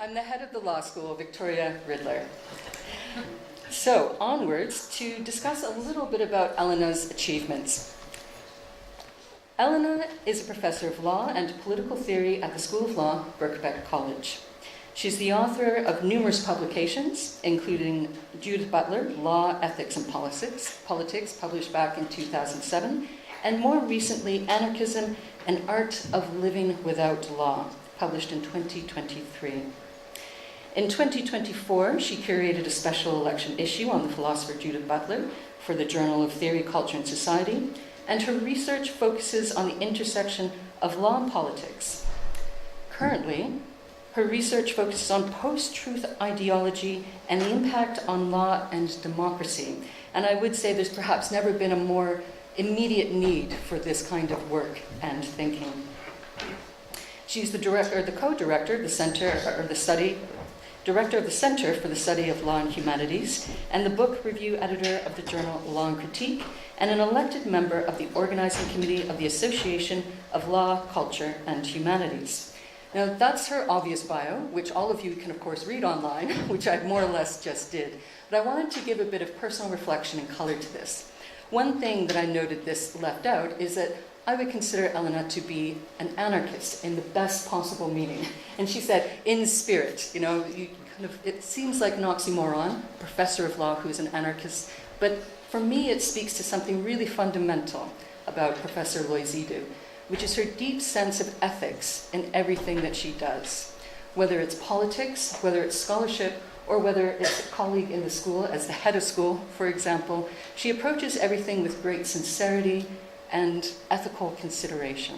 I'm the head of the law school, Victoria Riddler. So, onwards to discuss a little bit about Elena's achievements. Elena is a professor of law and political theory at the School of Law, Birkbeck College. She's the author of numerous publications, including Judith Butler, Law, Ethics and Politics, published back in 2007, and more recently, Anarchism, An Art of Living Without Law, published in 2023. In 2024, she curated a special election issue on the philosopher Judith Butler for the Journal of Theory, Culture and Society, and her research focuses on the intersection of law and politics. Currently, her research focuses on post-truth ideology and the impact on law and democracy. And I would say there's perhaps never been a more immediate need for this kind of work and thinking. She's the co-director of the Director of the Center for the Study of Law and Humanities, and the book review editor of the journal Law and Critique, and an elected member of the organizing committee of the Association of Law, Culture, and Humanities. Now, that's her obvious bio, which all of you can, of course, read online, which I more or less just did. But I wanted to give a bit of personal reflection and color to this. One thing that I noted this left out is that I would consider Elena to be an anarchist in the best possible meaning. And she said, in spirit, it seems like an oxymoron, professor of law who's an anarchist, but for me it speaks to something really fundamental about Professor Loizidu, which is her deep sense of ethics in everything that she does. Whether it's politics, whether it's scholarship, or whether it's a colleague in the school, as the head of school, for example, she approaches everything with great sincerity and ethical consideration.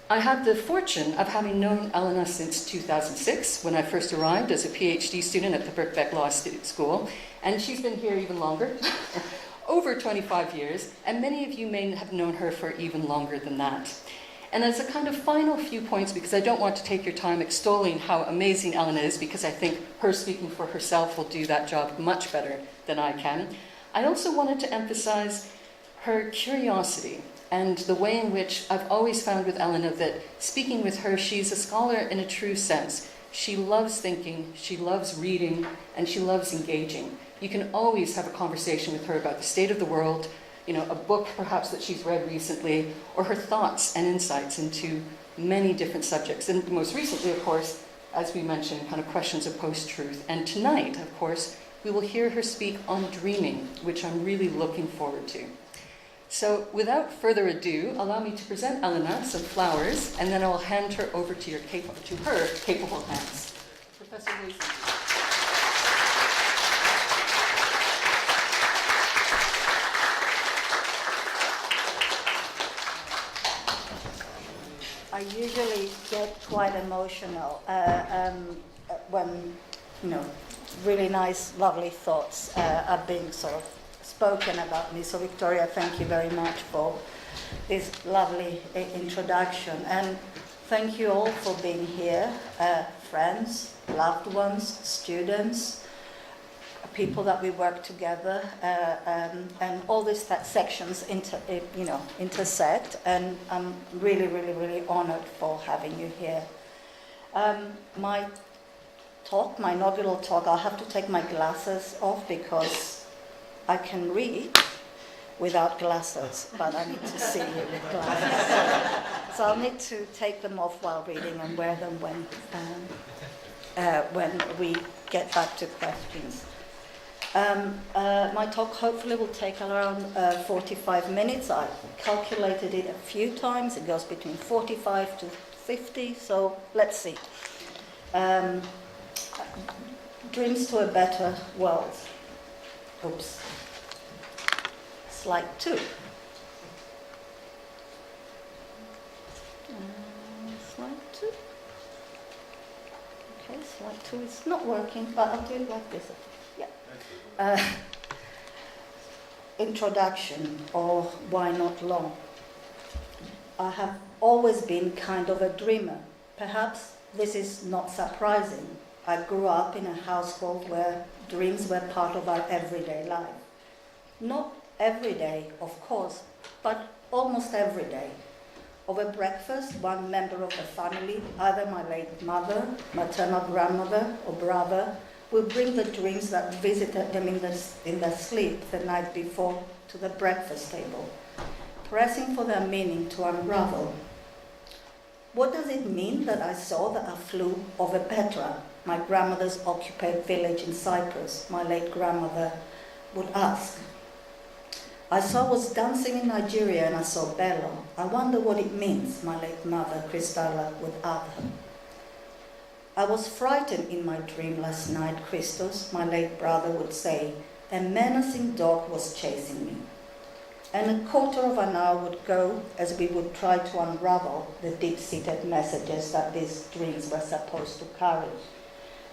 I had the fortune of having known Elena since 2006, when I first arrived as a PhD student at the Birkbeck Law School, and she's been here even longer, over 25 years, and many of you may have known her for even longer than that. And as a kind of final few points, because I don't want to take your time extolling how amazing Elena is, because I think her speaking for herself will do that job much better than I can, I also wanted to emphasize her curiosity and the way in which I've always found with Elena that speaking with her, she's a scholar in a true sense. She loves thinking, she loves reading, and she loves engaging. You can always have a conversation with her about the state of the world, a book perhaps that she's read recently, or her thoughts and insights into many different subjects. And most recently, of course, as we mentioned, kind of questions of post-truth. And tonight, of course, we will hear her speak on dreaming, which I'm really looking forward to. So without further ado, allow me to present Elena some flowers, and then I will hand her over to her capable hands. Professor Loizidu. I usually get quite emotional when, really nice, lovely thoughts are being sort of spoken about me. So Victoria, thank you very much for this lovely introduction. And thank you all for being here, friends, loved ones, students, people that we work together, and all these sections intersect. And I'm really, really, really honored for having you here. My inaugural talk, I'll have to take my glasses off because I can read without glasses, but I need to see with glasses. So I'll need to take them off while reading and wear them when we get back to questions. My talk hopefully will take around 45 minutes. I calculated it a few times. It goes between 45 to 50, so let's see. Dreams to a better world. Oops. Slide 2. Slide 2. Okay, slide 2 is not working, but I'll do it like this. Yeah. Introduction, or why not law? I have always been kind of a dreamer. Perhaps this is not surprising. I grew up in a household where dreams were part of our everyday life. Not every day, of course, but almost every day. Over breakfast, one member of the family, either my late mother, maternal grandmother, or brother, will bring the dreams that visited them in their sleep the night before to the breakfast table, pressing for their meaning to unravel. What does it mean that I saw that I flew over Petra, my grandmother's occupied village in Cyprus? My late grandmother would ask. I saw I was dancing in Nigeria and I saw Bello. I wonder what it means, my late mother, Cristalla, would add her. I was frightened in my dream last night, Christos, my late brother would say. A menacing dog was chasing me. And a quarter of an hour would go as we would try to unravel the deep-seated messages that these dreams were supposed to carry.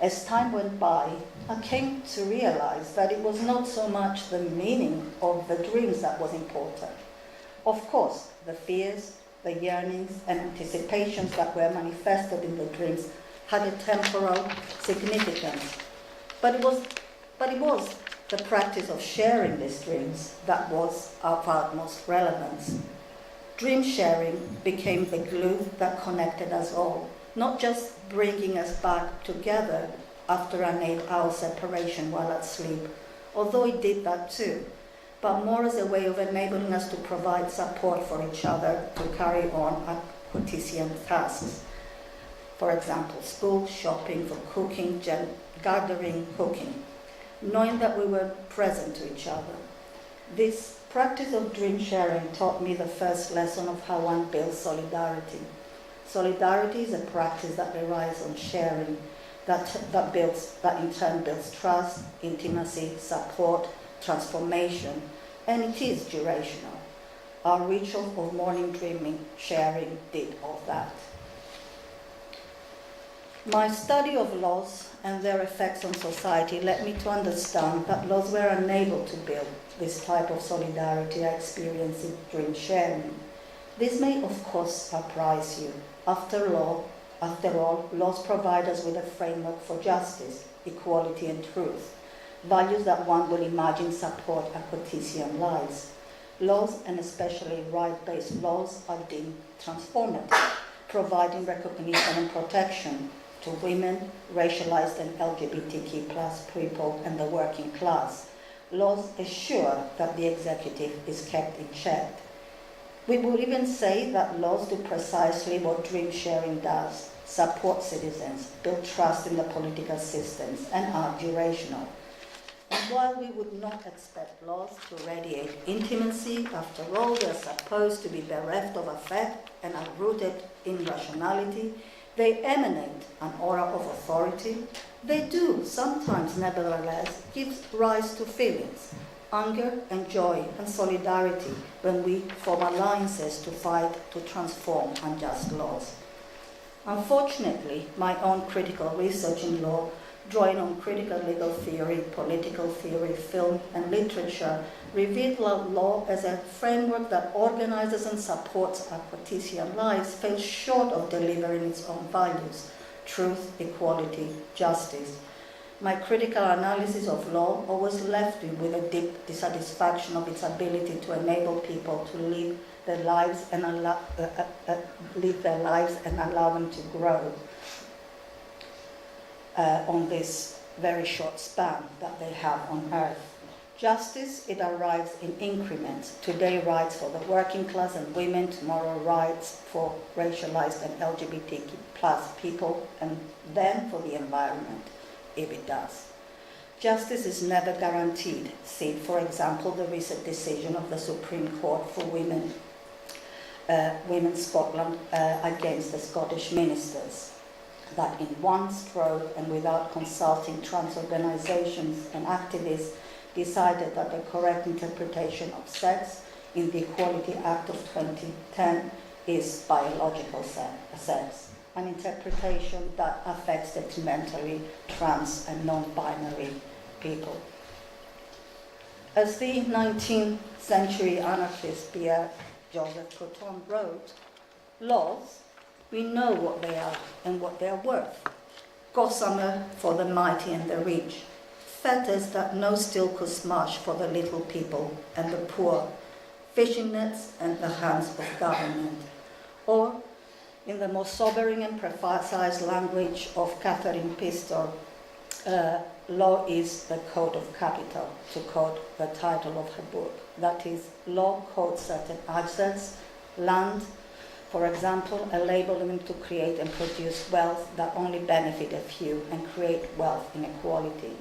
As time went by, I came to realize that it was not so much the meaning of the dreams that was important. Of course, the fears, the yearnings, and anticipations that were manifested in the dreams had a temporal significance. But it was the practice of sharing these dreams that was of utmost relevance. Dream sharing became the glue that connected us all, not just bringing us back together after an 8-hour separation while at sleep, although it did that too, but more as a way of enabling us to provide support for each other to carry on our quotidian tasks. For example, school, shopping, for cooking, gathering, cooking, knowing that we were present to each other. This practice of dream sharing taught me the first lesson of how one builds solidarity. Solidarity is a practice that relies on sharing, that in turn builds trust, intimacy, support, transformation, and it is durational. Our ritual of morning dreaming, sharing, did all that. My study of laws and their effects on society led me to understand that laws were unable to build this type of solidarity I experienced in dream sharing. This may, of course, surprise you. After all, laws provide us with a framework for justice, equality, and truth, values that one will imagine support our quotidian lives. Laws, and especially right-based laws, are deemed transformative, providing recognition and protection to women, racialized and LGBTQ+ people, and the working class. Laws assure that the executive is kept in check. We would even say that laws do precisely what dream sharing does: support citizens, build trust in the political systems, and are durational. And while we would not expect laws to radiate intimacy, after all, they are supposed to be bereft of affect and are rooted in rationality, they emanate an aura of authority. They do sometimes, nevertheless, give rise to feelings, anger and joy and solidarity when we form alliances to fight to transform unjust laws. Unfortunately, my own critical research in law, drawing on critical legal theory, political theory, film, and literature, revealed law as a framework that organizes and supports our quotidian lives fell short of delivering its own values: truth, equality, justice. My critical analysis of law always left me with a deep dissatisfaction of its ability to enable people to live their lives and allow them to grow on this very short span that they have on earth. Justice, it arrives in increments. Today, rights for the working class and women, tomorrow, rights for racialized and LGBTQ+ people, and then for the environment, if it does. Justice is never guaranteed. See, for example, the recent decision of the Supreme Court for Women Scotland against the Scottish ministers, that in one stroke and without consulting trans organizations and activists, decided that the correct interpretation of sex in the Equality Act of 2010 is biological sex, an interpretation that affects detrimentally trans and non-binary people. As the 19th century anarchist Pierre Joseph Proudhon wrote, laws, we know what they are and what they are worth. Gossamer for the mighty and the rich, fetters that no steel could smash for the little people and the poor, fishing nets and the hands of government. Or, in the more sobering and precise language of Catherine Pistor, law is the code of capital, to quote the title of her book. That is, law codes certain assets, land, for example, enabling to create and produce wealth that only benefit a few and create wealth inequality.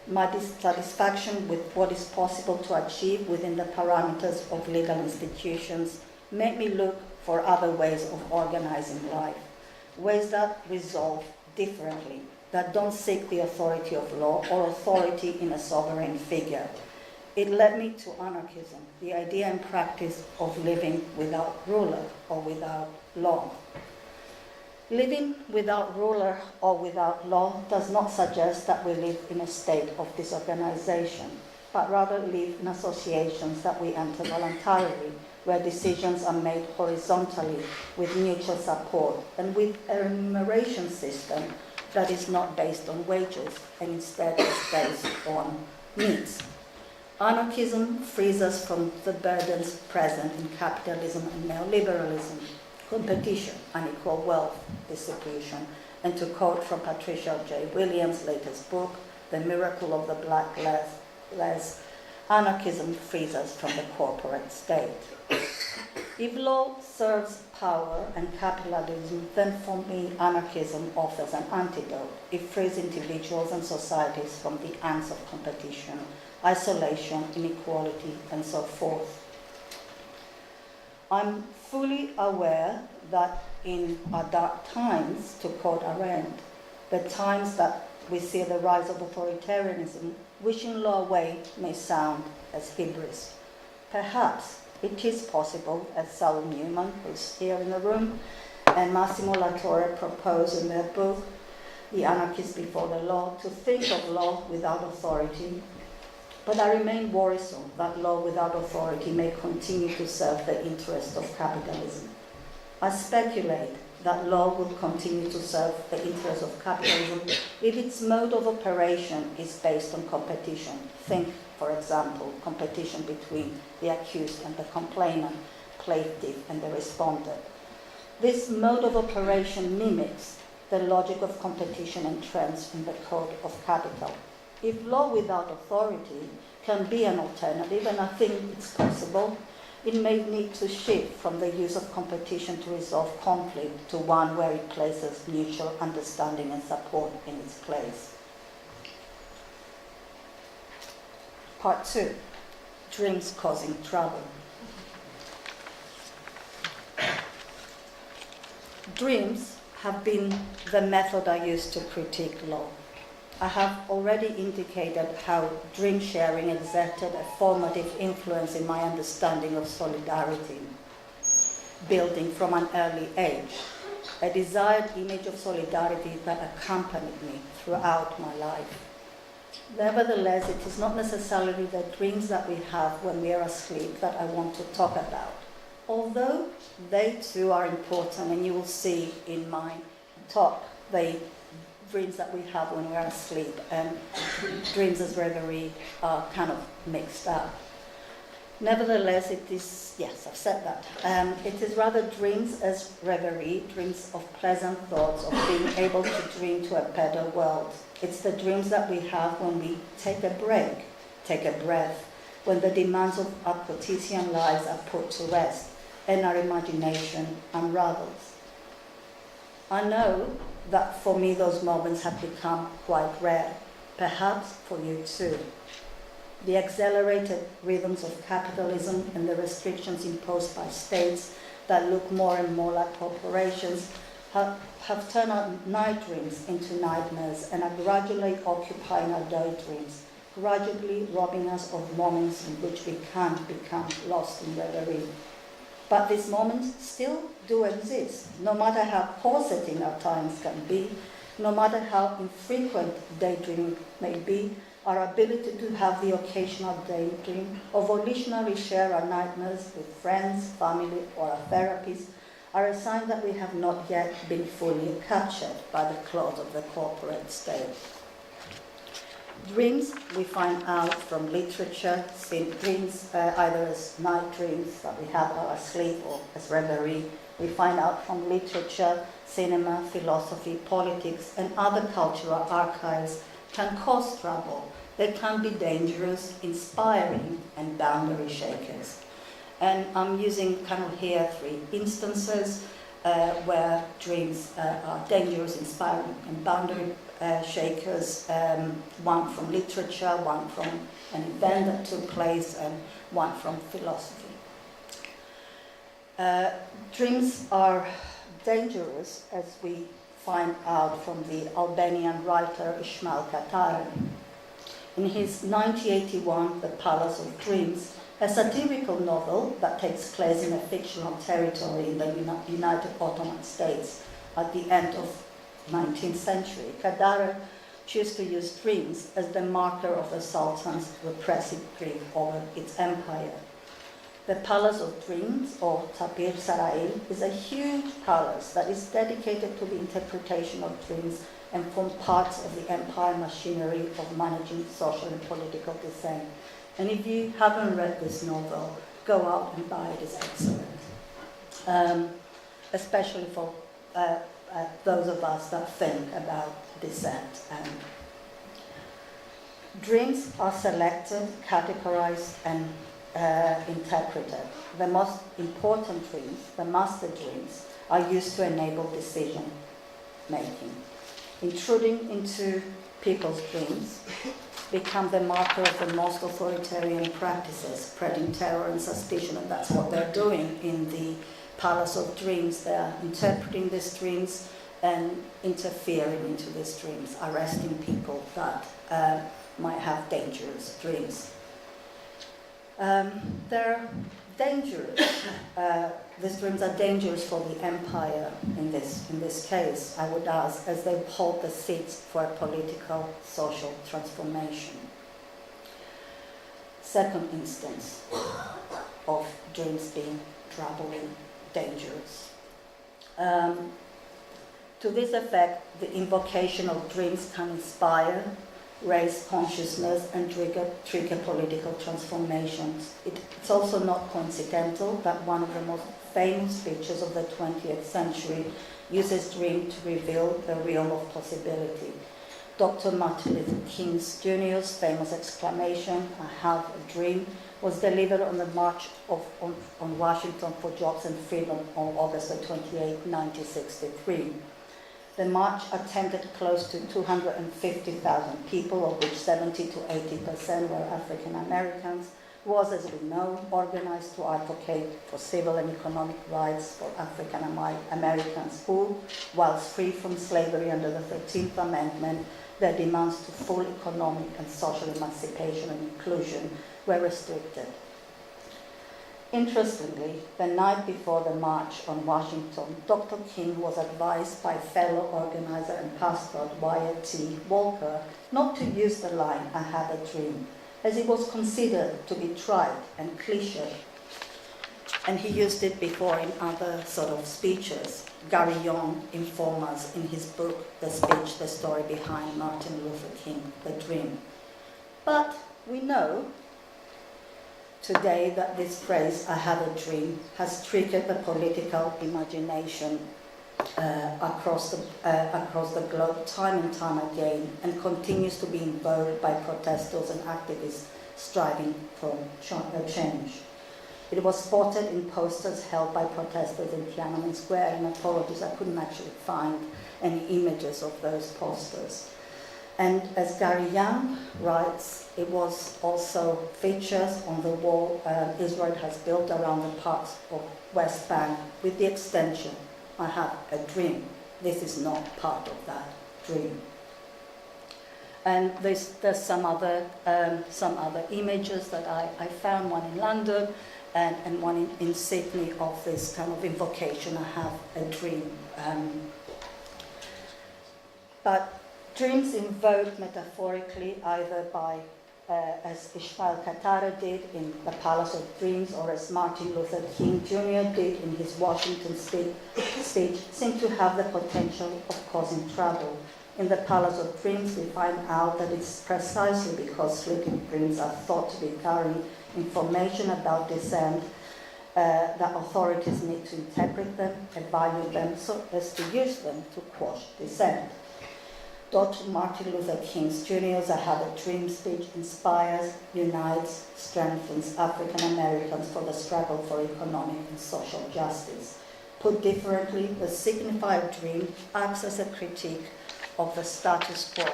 My dissatisfaction with what is possible to achieve within the parameters of legal institutions made me look for other ways of organizing life, ways that resolve differently, that don't seek the authority of law or authority in a sovereign figure. It led me to anarchism, the idea and practice of living without ruler or without law. Living without ruler or without law does not suggest that we live in a state of disorganization, but rather live in associations that we enter voluntarily, where decisions are made horizontally with mutual support and with a remuneration system that is not based on wages and instead is based on needs. Anarchism frees us from the burdens present in capitalism and neoliberalism, competition, unequal wealth distribution, and to quote from Patricia J. Williams' latest book, The Miracle of the Black Les, anarchism frees us from the corporate state. If law serves power and capitalism, then for me anarchism offers an antidote. It frees individuals and societies from the ants of competition, isolation, inequality, and so forth. I'm fully aware that in our dark times, to quote Arendt, the times that we see the rise of authoritarianism, wishing law away may sound as hubris. Perhaps it is possible, as Saul Newman, who's here in the room, and Massimo Latore propose in their book, The Anarchist Before the Law, to think of law without authority. But I remain worrisome that law without authority may continue to serve the interest of capitalism. I speculate that law will continue to serve the interest of capitalism if its mode of operation is based on competition. Think, for example, competition between the accused and the complainant, plaintiff and the respondent. This mode of operation mimics the logic of competition and trends in the code of capital. If law without authority can be an alternative, and I think it's possible, it may need to shift from the use of competition to resolve conflict to one where it places mutual understanding and support in its place. Part 2, dreams causing trouble. Dreams have been the method I used to critique law. I have already indicated how dream sharing exerted a formative influence in my understanding of solidarity, building from an early age, a desired image of solidarity that accompanied me throughout my life. Nevertheless, it is not necessarily the dreams that we have when we are asleep that I want to talk about, although they too are important, and you will see in my talk the dreams that we have when we are asleep and dreams as reverie are kind of mixed up. Nevertheless, it is, yes, I've said that. It is rather dreams as reverie, dreams of pleasant thoughts, of being able to dream to a better world. It's the dreams that we have when we take a break, take a breath, when the demands of our quotidian lives are put to rest and our imagination unravels. I know that for me those moments have become quite rare, perhaps for you too. The accelerated rhythms of capitalism and the restrictions imposed by states that look more and more like corporations have turned our night dreams into nightmares and are gradually occupying our daydreams, gradually robbing us of moments in which we can't become lost in reverie. But these moments still do exist, no matter how corseting our times can be, no matter how infrequent daydreaming may be. Our ability to have the occasional daydream, or volitionally share our nightmares with friends, family, or our therapists, are a sign that we have not yet been fully captured by the claws of the corporate state. Dreams, we find out from literature, see dreams either as night dreams that we have while asleep or as reverie, We find out from literature, cinema, philosophy, politics, and other cultural archives can cause trouble. They can be dangerous, inspiring, and boundary shakers. And I'm using kind of here 3 instances where dreams are dangerous, inspiring, and boundary shakers. One from literature, one from an event that took place, and one from philosophy. Dreams are dangerous, as we find out from the Albanian writer Ismail Katare. In his 1981 The Palace of Dreams, a satirical novel that takes place in a fictional territory in the United Ottoman States at the end of 19th century, Katare chose to use dreams as the marker of the Sultan's repressive grip over its empire. The Palace of Dreams, or Tapir Sarai, is a huge palace that is dedicated to the interpretation of dreams and form parts of the empire machinery of managing social and political dissent. And if you haven't read this novel, go out and buy it, it's excellent. Especially for those of us that think about dissent. Dreams are selected, categorized, and interpreted. The most important dreams, the master dreams, are used to enable decision making. Intruding into people's dreams become the marker of the most authoritarian practices, spreading terror and suspicion, and that's what they're doing in the Palace of Dreams. They're interpreting these dreams and interfering into these dreams, arresting people that might have dangerous dreams. They're dangerous. These dreams are dangerous for the empire in this case, I would ask, as they hold the seeds for a political, social transformation. Second instance of dreams being troubling, dangerous. To this effect, the invocation of dreams can inspire, raise consciousness, and trigger political transformations. It's also not coincidental that one of the most famous speeches of the 20th century uses dream to reveal the realm of possibility. Dr. Martin Luther King Jr.'s famous exclamation, "I have a dream," was delivered on the March on Washington for Jobs and Freedom on August 28, 1963. The march attended close to 250,000 people, of which 70 to 80% were African Americans, was, as we know, organized to advocate for civil and economic rights for African Americans who, whilst free from slavery under the 13th Amendment, their demands to full economic and social emancipation and inclusion were restricted. Interestingly, the night before the march on Washington, Dr. King was advised by fellow organizer and pastor Wyatt T. Walker not to use the line, "I had a dream," as it was considered to be trite and cliche. And he used it before in other sort of speeches. Gary Young informs us in his book, The Speech, The Story Behind Martin Luther King, The Dream. But we know today that this phrase, "I have a dream," has triggered the political imagination across the globe time and time again, and continues to be invoked by protesters and activists striving for change. It was spotted in posters held by protesters in Tiananmen Square, and apologies, I couldn't actually find any images of those posters. And as Gary Young writes, it was also features on the wall Israel has built around the parts of West Bank with the extension, "I have a dream." This is not part of that dream. And there's some other images that I found, one in London and one in Sydney, of this kind of invocation, "I have a dream." But dreams invoked metaphorically either by, as Ismail Katare did in The Palace of Dreams, or as Martin Luther King Jr. did in his Washington speech, seem to have the potential of causing trouble. In The Palace of Dreams, we find out that it's precisely because sleeping dreams are thought to be carrying information about dissent that authorities need to interpret them, evaluate them, so as to use them to quash dissent. Dr. Martin Luther King Jr.'s I Have a Dream speech inspires, unites, strengthens African Americans for the struggle for economic and social justice. Put differently, the signified dream acts as a critique of the status quo,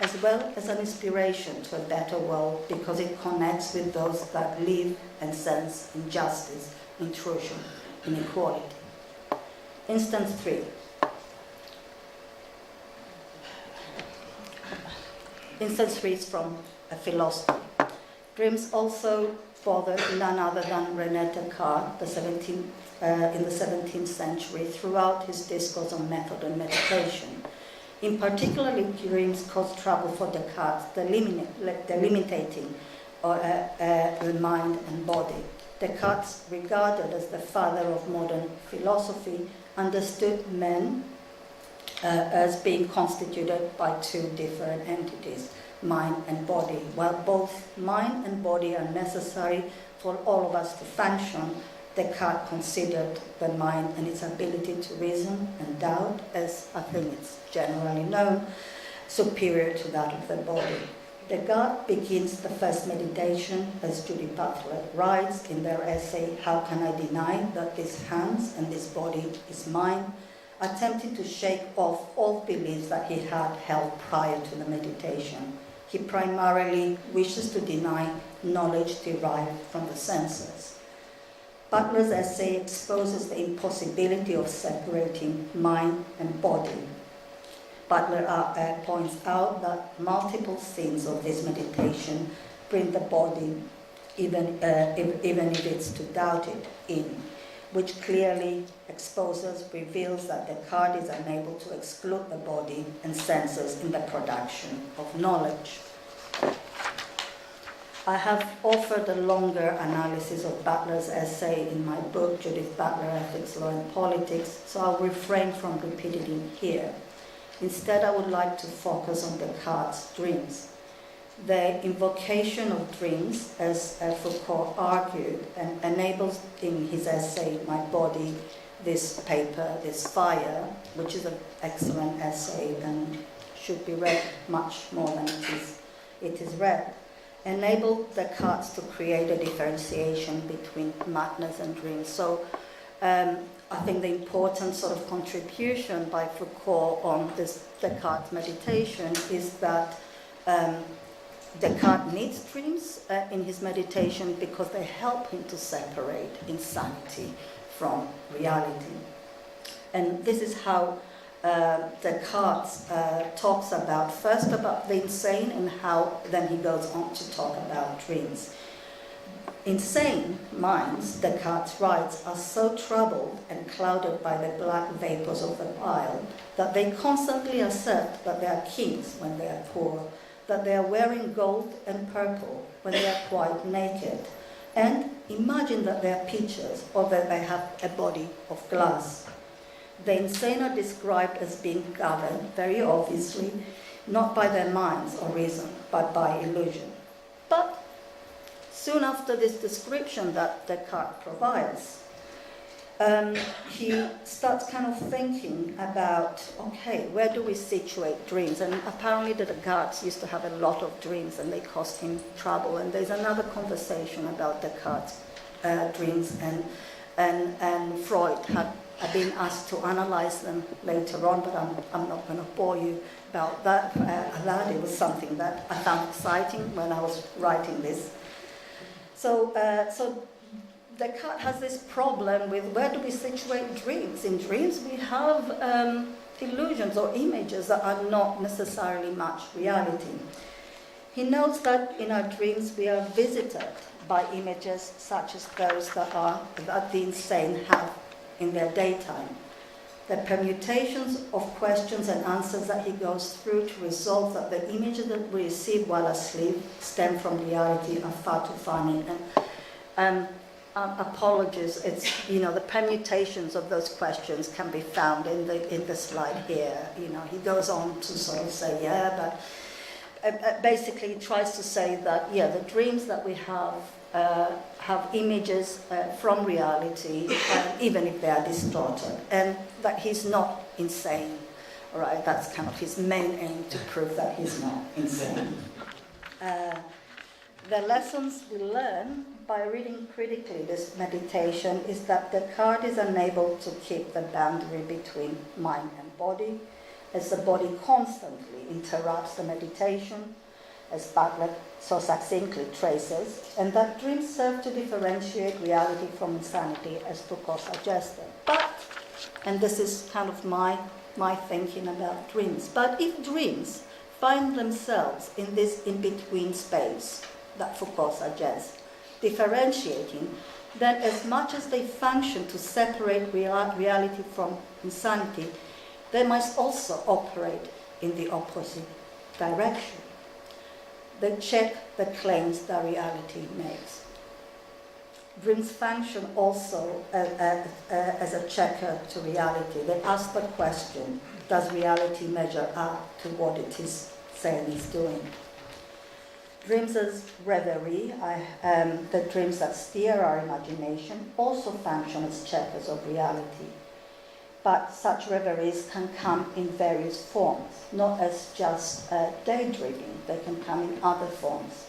as well as an inspiration to a better world because it connects with those that live and sense injustice, intrusion, inequality. Instance 3. Instance 3 is from a philosophy. Dreams also bothered none other than René Descartes in the 17th century throughout his discourse on method and meditation. In particular, dreams caused trouble for Descartes, delimiting the mind and body. Descartes, regarded as the father of modern philosophy, understood men as being constituted by two different entities, mind and body. While both mind and body are necessary for all of us to function, Descartes considered the mind and its ability to reason and doubt, as I think it's generally known, superior to that of the body. Descartes begins the first meditation, as Judy Butler writes in their essay, How Can I Deny That These Hands and This Body is Mine?, attempting to shake off all beliefs that he had held prior to the meditation. He primarily wishes to deny knowledge derived from the senses. Butler's essay exposes the impossibility of separating mind and body. Butler points out that multiple scenes of this meditation bring the body, even if it's to doubt it, in, which clearly reveals that Descartes is unable to exclude the body and senses in the production of knowledge. I have offered a longer analysis of Butler's essay in my book, Judith Butler, Ethics, Law and Politics, so I'll refrain from repeating it here. Instead, I would like to focus on Descartes' dreams. The invocation of dreams, as Foucault argued, and enables in his essay, My Body, This Paper, This Fire, which is an excellent essay and should be read much more than it is read, enabled Descartes to create a differentiation between madness and dreams. So I think the important sort of contribution by Foucault on this Descartes meditation is that Descartes needs dreams in his meditation because they help him to separate insanity from reality. And this is how Descartes talks first about the insane and how then he goes on to talk about dreams. Insane minds, Descartes writes, are so troubled and clouded by the black vapors of the bile that they constantly assert that they are kings when they are poor, that they are wearing gold and purple when they are quite naked, and imagine that they are peaches or that they have a body of glass. The insane are described as being governed, very obviously, not by their minds or reason, but by illusion. But soon after this description that Descartes provides, he starts kind of thinking about, okay, where do we situate dreams? And apparently the Descartes used to have a lot of dreams and they caused him trouble. And there's another conversation about Descartes' dreams, and Freud had been asked to analyze them later on, but I'm not going to bore you about that. It was something that I found exciting when I was writing this. So Descartes has this problem with where do we situate dreams? In dreams we have illusions or images that are not necessarily much reality. He notes that in our dreams we are visited by images such as those that the insane have in their daytime. The permutations of questions and answers that he goes through to resolve that the images that we receive while asleep stem from reality are far too funny. And apologies, it's, the permutations of those questions can be found in the slide here. He goes on to sort of say, basically it tries to say that, yeah, the dreams that we have images from reality, even if they are distorted, and that he's not insane. All right, that's kind of his main aim, to prove that he's not insane. The lessons we learn by reading critically this meditation is that Descartes is unable to keep the boundary between mind and body, as the body constantly interrupts the meditation, as Butler so succinctly traces, and that dreams serve to differentiate reality from insanity, as Foucault suggested. But, and this is kind of my thinking about dreams, but if dreams find themselves in this in-between space that Foucault suggests, differentiating, then as much as they function to separate reality from insanity, they must also operate in the opposite direction. They check the claims that reality makes. Dreams function also as a checker to reality. They ask the question, does reality measure up to what it is saying it's doing? Dreams as reverie, the dreams that steer our imagination, also function as checkers of reality. But such reveries can come in various forms, not as just daydreaming. They can come in other forms.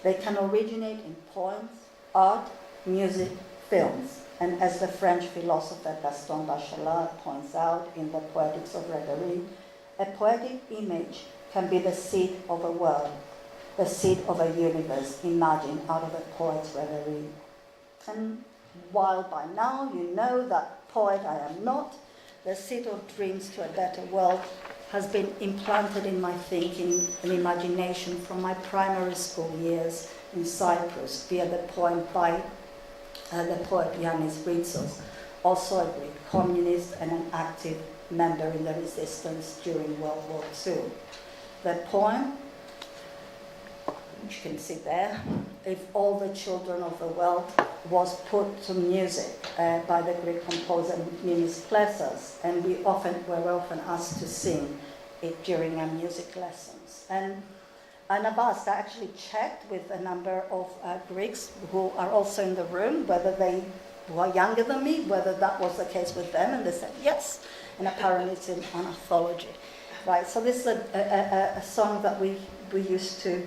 They can originate in poems, art, music, films. And as the French philosopher Gaston Bachelard points out in The Poetics of Reverie, a poetic image can be the seed of a world, the seed of a universe imagined out of a poet's reverie. And while by now you know that poet I am not, the seed of dreams to a better world has been implanted in my thinking and imagination from my primary school years in Cyprus via the poem by the poet Yannis Ritsos, also a Greek communist and an active member in the resistance during World War II. The poem, which you can see there, If All the Children of the World, was put to music by the Greek composer Mimis Plessas, and we were often asked to sing it during our music lessons. And I've asked, I actually checked with a number of Greeks who are also in the room, who are younger than me, whether that was the case with them, and they said yes, and apparently it's in an anthology. Right, so this is a song that we used to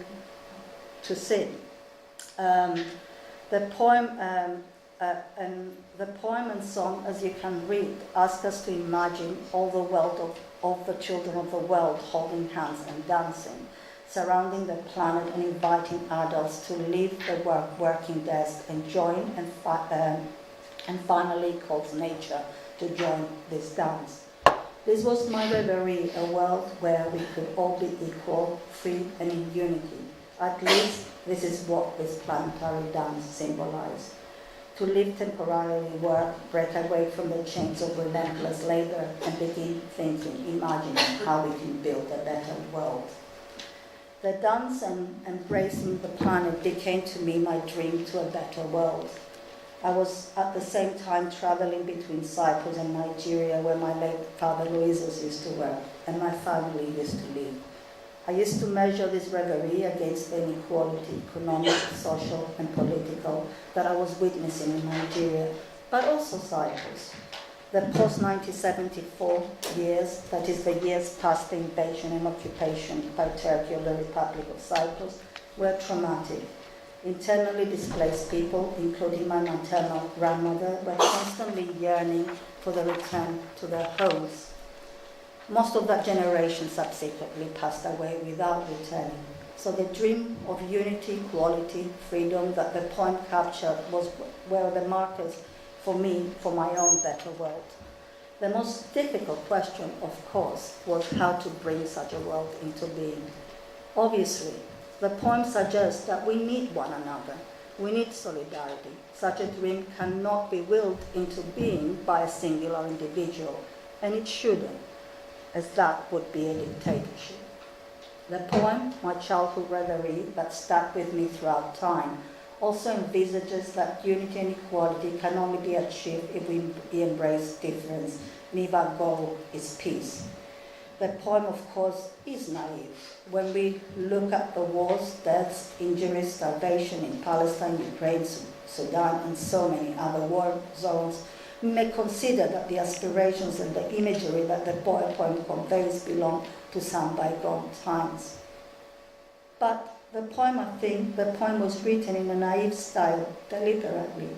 sing. The poem and song, as you can read, ask us to imagine all the world of the children of the world holding hands and dancing, surrounding the planet and inviting adults to leave the working desk and join, and finally calls nature to join this dance. This was my reverie, a world where we could all be equal, free and in unity. At least this is what this planetary dance symbolized. To live temporarily, work, break away from the chains of relentless labor, and begin thinking, imagining how we can build a better world. The dance and embracing the planet became to me my dream to a better world. I was at the same time traveling between Cyprus and Nigeria, where my late father Louisos used to work, and my family used to live. I used to measure this reverie against the inequality, economic, social, and political, that I was witnessing in Nigeria, but also Cyprus. The post-1974 years, that is the years past the invasion and occupation by Turkey of the Republic of Cyprus, were traumatic. Internally displaced people, including my maternal grandmother, were constantly yearning for the return to their homes. Most of that generation subsequently passed away without returning. So the dream of unity, equality, freedom that the poem captured were the markers for me, for my own better world. The most difficult question, of course, was how to bring such a world into being. Obviously, the poem suggests that we need one another. We need solidarity. Such a dream cannot be willed into being by a singular individual, and it shouldn't, as that would be a dictatorship. The poem, my childhood reverie that stuck with me throughout time, also envisages that unity and equality can only be achieved if we embrace difference, and if our goal is peace. the poem, of course, is naive. When we look at the wars, deaths, injuries, starvation in Palestine, Ukraine, Sudan, and so many other war zones, we may consider that the aspirations and the imagery that the poem conveys belong to some bygone times. But the poem was written in a naive style deliberately,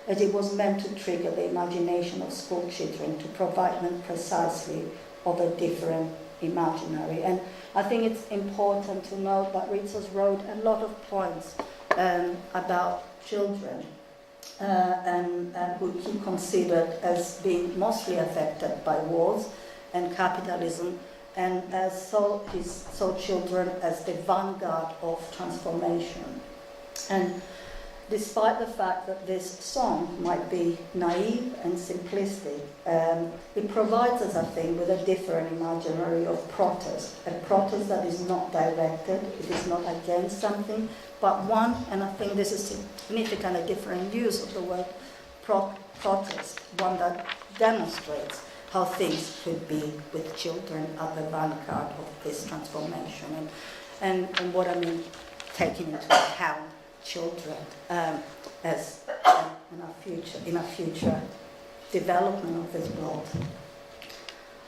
as it was meant to trigger the imagination of school children, to provide them precisely of a different imaginary. And I think it's important to note that Ritsos wrote a lot of poems about children and who he considered as being mostly affected by wars and capitalism, and saw children as the vanguard of transformation. And despite the fact that this song might be naive and simplistic, it provides us, I think, with a different imaginary of protest, a protest that is not directed, it is not against something, but one, and I think this is significant, a different use of the word protest, one that demonstrates how things could be with children at the vanguard of this transformation. And what I mean, taking into account children as in a future development of this world.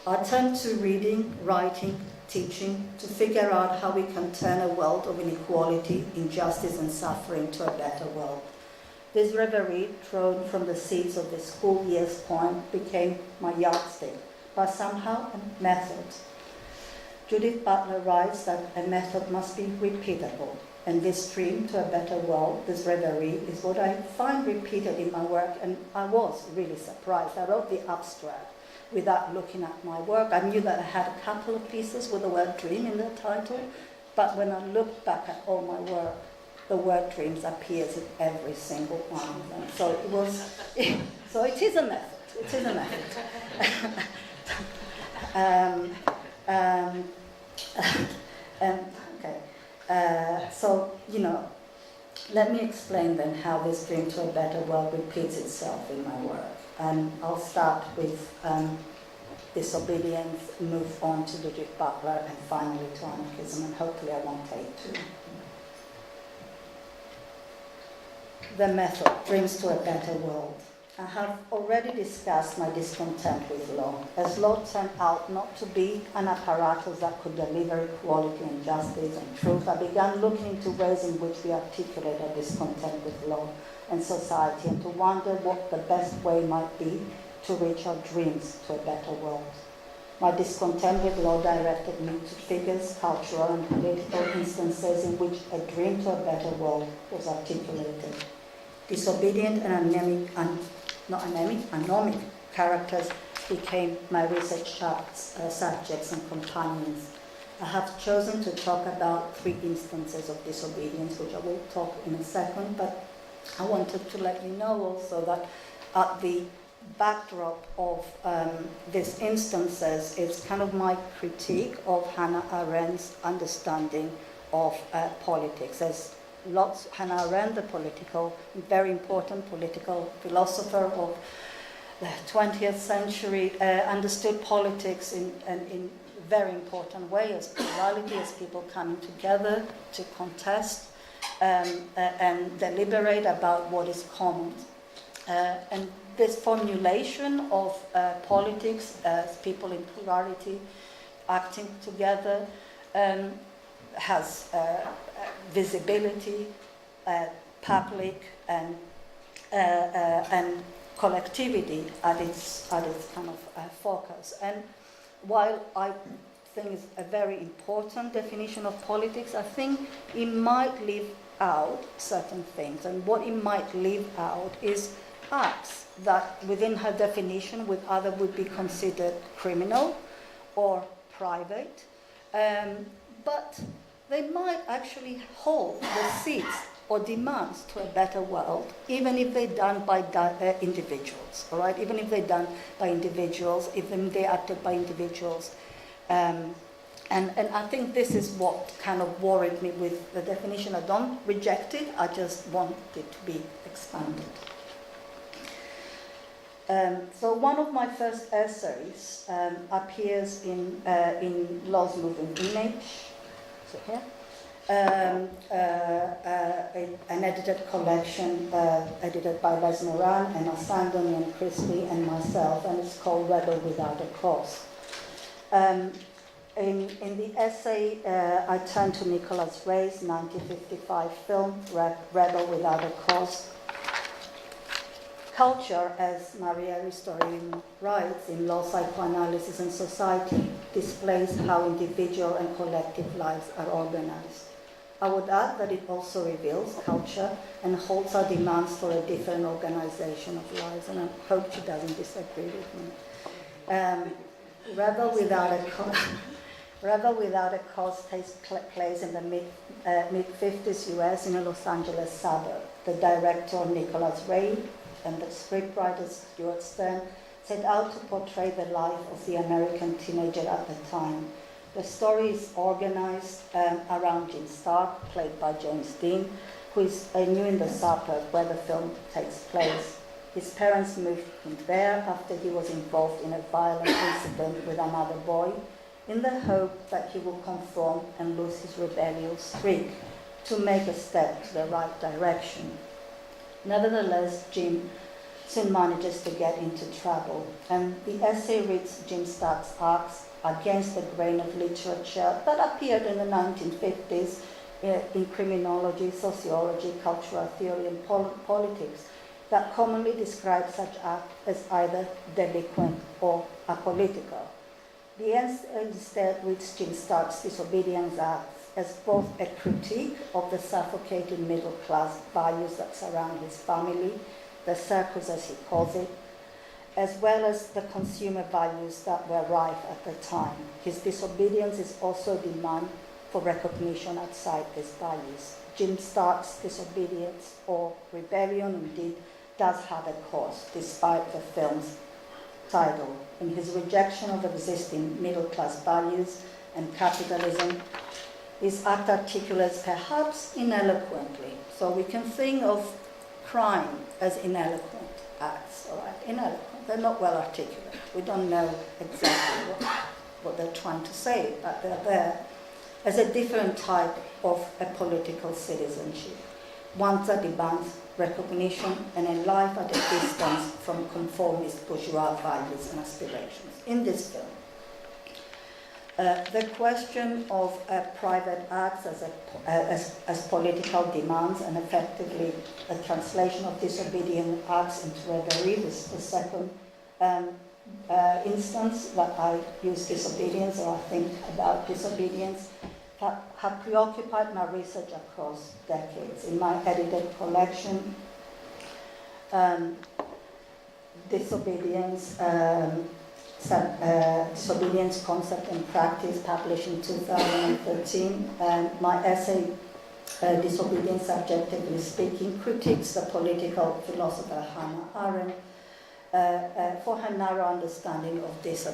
I turn to reading, writing, teaching to figure out how we can turn a world of inequality, injustice and suffering to a better world. This reverie, thrown from the seeds of the school year's poem, became my yardstick, but somehow a method. Judith Butler writes that a method must be repeatable, and this dream to a better world, this reverie, is what I find repeated in my work, and I was really surprised. I wrote the abstract without looking at my work. I knew that I had a couple of pieces with the word dream in the title, but when I looked back at all my work, the word dreams appears in every single one of them. So it was, so it is a method. It is a method. Okay. So, let me explain then how this dream to a better world repeats itself in my work. And I'll start with disobedience, move on to Judith Butler, and finally to anarchism, and hopefully I won't take too. The method, dreams to a better world. I have already discussed my discontent with law, as law turned out not to be an apparatus that could deliver equality and justice and truth. I began looking into ways in which we articulate our discontent with law and society, and to wonder what the best way might be to reach our dreams to a better world. My discontent with law directed me to figures, cultural and political instances in which a dream to a better world was articulated. Disobedient and anomic characters became my research subjects and companions. I have chosen to talk about 3 instances of disobedience, which I will talk in a second, but I wanted to let you know also that at the backdrop of these instances is kind of my critique of Hannah Arendt's understanding of politics. There's lots, Hannah Arendt, the very important political philosopher of the 20th century, understood politics in a very important way as plurality, as people coming together to contest and deliberate about what is common. And this formulation of politics as people in plurality acting together has visibility, public and collectivity at its kind of focus. And while I think it's a very important definition of politics, I think it might leave out certain things, and what it might leave out is acts that within her definition with other would be considered criminal or private, but they might actually hold the seeds or demands to a better world, even if they're done by individuals, all right? Even if they're done by individuals, even they're acted by individuals. And I think this is what kind of worried me with the definition. I don't reject it, I just want it to be expanded. So one of my first essays appears in Law's Moving Image, so here, an edited collection edited by Les Moran and Sandonian Christie and myself, and it's called Rebel Without a Cause. In the essay, I turn to Nicholas Ray's 1955 film, Rebel Without a Cause. Culture, as Maria Ristorino writes in Law, Psychoanalysis and Society, displays how individual and collective lives are organized. I would add that it also reveals culture and holds our demands for a different organization of lives, and I hope she doesn't disagree with me. Rebel Without a Cause takes place in the mid-50s US in a Los Angeles suburb. The director, Nicholas Ray, and the scriptwriter, Stuart Stern, set out to portray the life of the American teenager at the time. The story is organized around Jim Stark, played by James Dean, who is new in the suburb where the film takes place. His parents moved him there after he was involved in a violent incident with another boy, in the hope that he will conform and lose his rebellious streak to make a step to the right direction. Nevertheless, Jim soon manages to get into trouble, and the essay reads Jim Stark's acts against the grain of literature that appeared in the 1950s in criminology, sociology, cultural theory, and politics that commonly describe such acts as either delinquent or apolitical. The essay instead reads Jim Stark's disobedience acts as both a critique of the suffocating middle-class values that surround his family, the circus as he calls it, as well as the consumer values that were rife at the time. His disobedience is also a demand for recognition outside these values. Jim Stark's disobedience or rebellion indeed does have a cause, despite the film's title. In his rejection of existing middle-class values and capitalism, his act articulates perhaps ineloquently. So we can think of crime as ineloquent acts, all right? Ineloquent. They're not well articulate. We don't know exactly what they're trying to say, but they're there as a different type of a political citizenship, one that demands recognition and a life at a distance from conformist bourgeois values and aspirations. In this film, the question of private acts as political demands and effectively a translation of disobedient acts into reverie is the second instance that I use disobedience, or I think about disobedience, have preoccupied my research across decades. In my edited collection, Disobedience Concept and Practice, published in 2013. My essay, Disobedience Subjectively Speaking, critiques the political philosopher Hannah Arendt for her narrow understanding of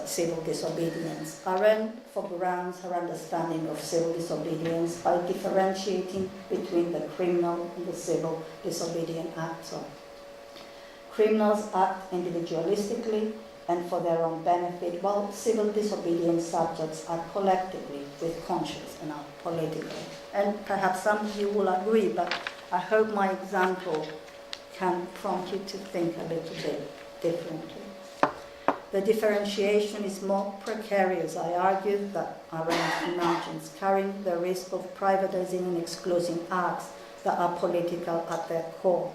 civil disobedience. Arendt foregrounds her understanding of civil disobedience by differentiating between the criminal and the civil disobedient actor. Criminals act individualistically and for their own benefit, while civil disobedience subjects act collectively with conscience and are political. And perhaps some of you will agree, but I hope my example can prompt you to think a little bit differently. The differentiation is more precarious, I argue, that Arendt imagines, carrying the risk of privatizing and excluding acts that are political at their core.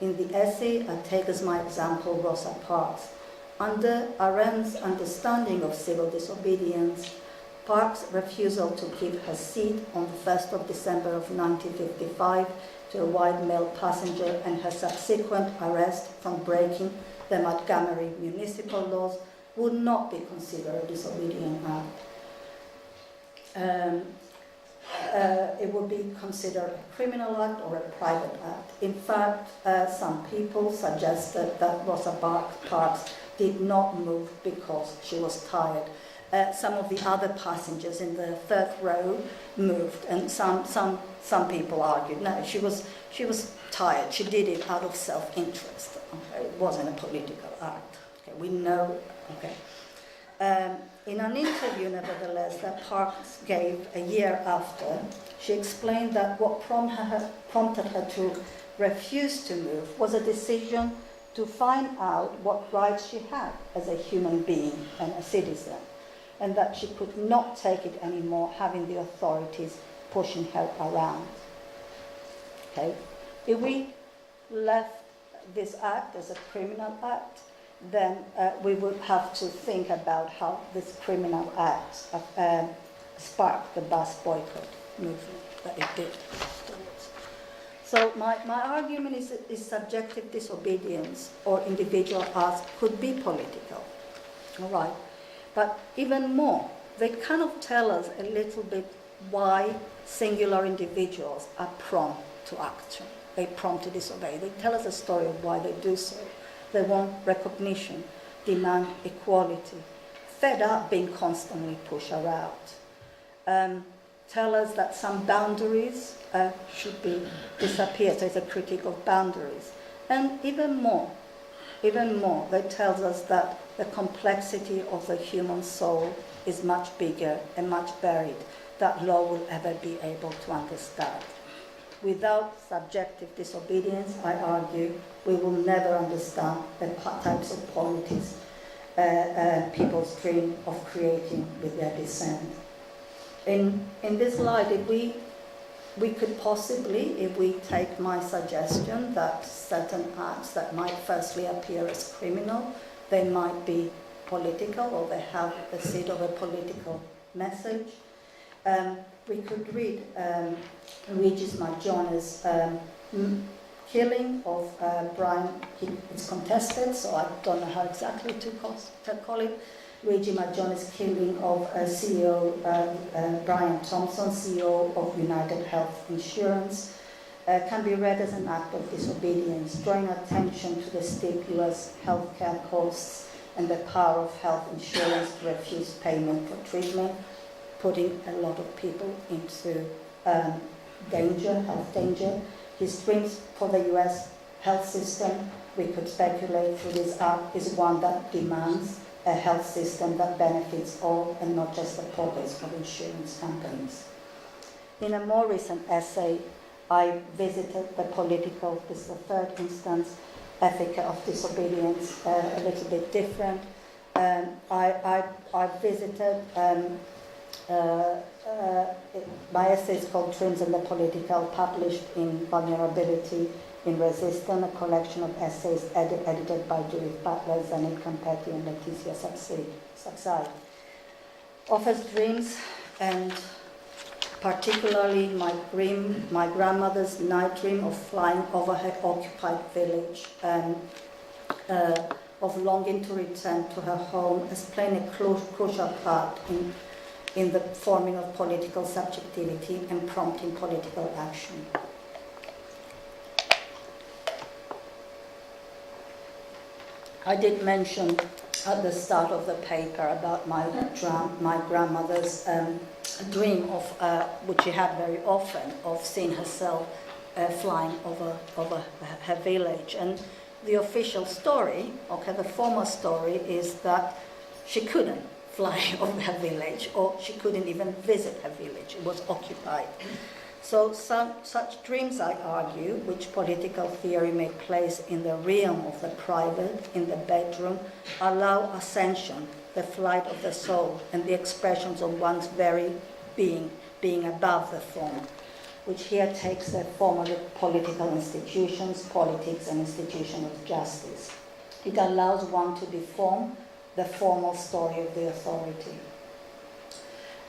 In the essay, I take as my example Rosa Parks. Under Arendt's understanding of civil disobedience, Parks' refusal to give her seat on the 1st of December of 1955 to a white male passenger and her subsequent arrest from breaking the Montgomery municipal laws would not be considered a disobedient act. It would be considered a criminal act or a private act. In fact, some people suggested that Rosa Parks did not move because she was tired. some of the other passengers in the third row moved, and some people argued, no, she was tired. She did it out of self-interest. Okay? It wasn't a political act. Okay? We know. Okay. In an interview, nevertheless, that Parks gave a year after, she explained that what prompted her to refuse to move was a decision to find out what rights she had as a human being and a citizen, and that she could not take it anymore having the authorities pushing her around. Okay? If we left this act as a criminal act, then we would have to think about how this criminal act sparked the bus boycott movement that it did afterwards. So my argument is subjective disobedience or individual acts could be political, all right? But even more, they kind of tell us a little bit why singular individuals are prompt to action. They prompt to disobey. They tell us a story of why they do so. They want recognition, demand equality, fed up being constantly pushed around. Tell us that some boundaries should be disappeared. So it's a critique of boundaries. And even more, they tell us that the complexity of the human soul is much bigger and much varied that law will ever be able to understand. Without subjective disobedience, I argue, we will never understand the types of politics people's dream of creating with their dissent. In this light, if we could possibly, if we take my suggestion that certain acts that might firstly appear as criminal, they might be political or they have the seed of a political message. We could read Luigi Maggioni's killing of Brian. It's contested, so I don't know how exactly to call it. Luigi Maggioni's killing of CEO Brian Thompson, CEO of United Health Insurance, can be read as an act of disobedience, drawing attention to the steep US healthcare costs and the power of health insurance to refuse payment for treatment, putting a lot of people into danger, health danger. His dreams for the US health system, we could speculate through this act, is one that demands a health system that benefits all and not just the pockets of insurance companies. In a more recent essay, I visited the political, this is the third instance, ethic of disobedience, a little bit different. I visited my essay is called Dreams and the Political, published in Vulnerability in Resistance, a collection of essays edited by Judith Butler, Zenit Campetti, and Leticia Saxai. Offers dreams, and particularly my grandmother's night dream of flying over her occupied village, of longing to return to her home, has played a crucial part in the forming of political subjectivity and prompting political action. I did mention at the start of the paper about my grandmother's dream of, which she had very often, of seeing herself flying over her village. And the official story, okay, the formal story, is that she couldn't fly over her village, or she couldn't even visit her village. It was occupied. So such dreams, I argue, which political theory may place in the realm of the private, in the bedroom, allow ascension, the flight of the soul, and the expressions of one's very being above the form, which here takes the form of the political institutions, politics, and institution of justice. It allows one to deform the formal story of the authority.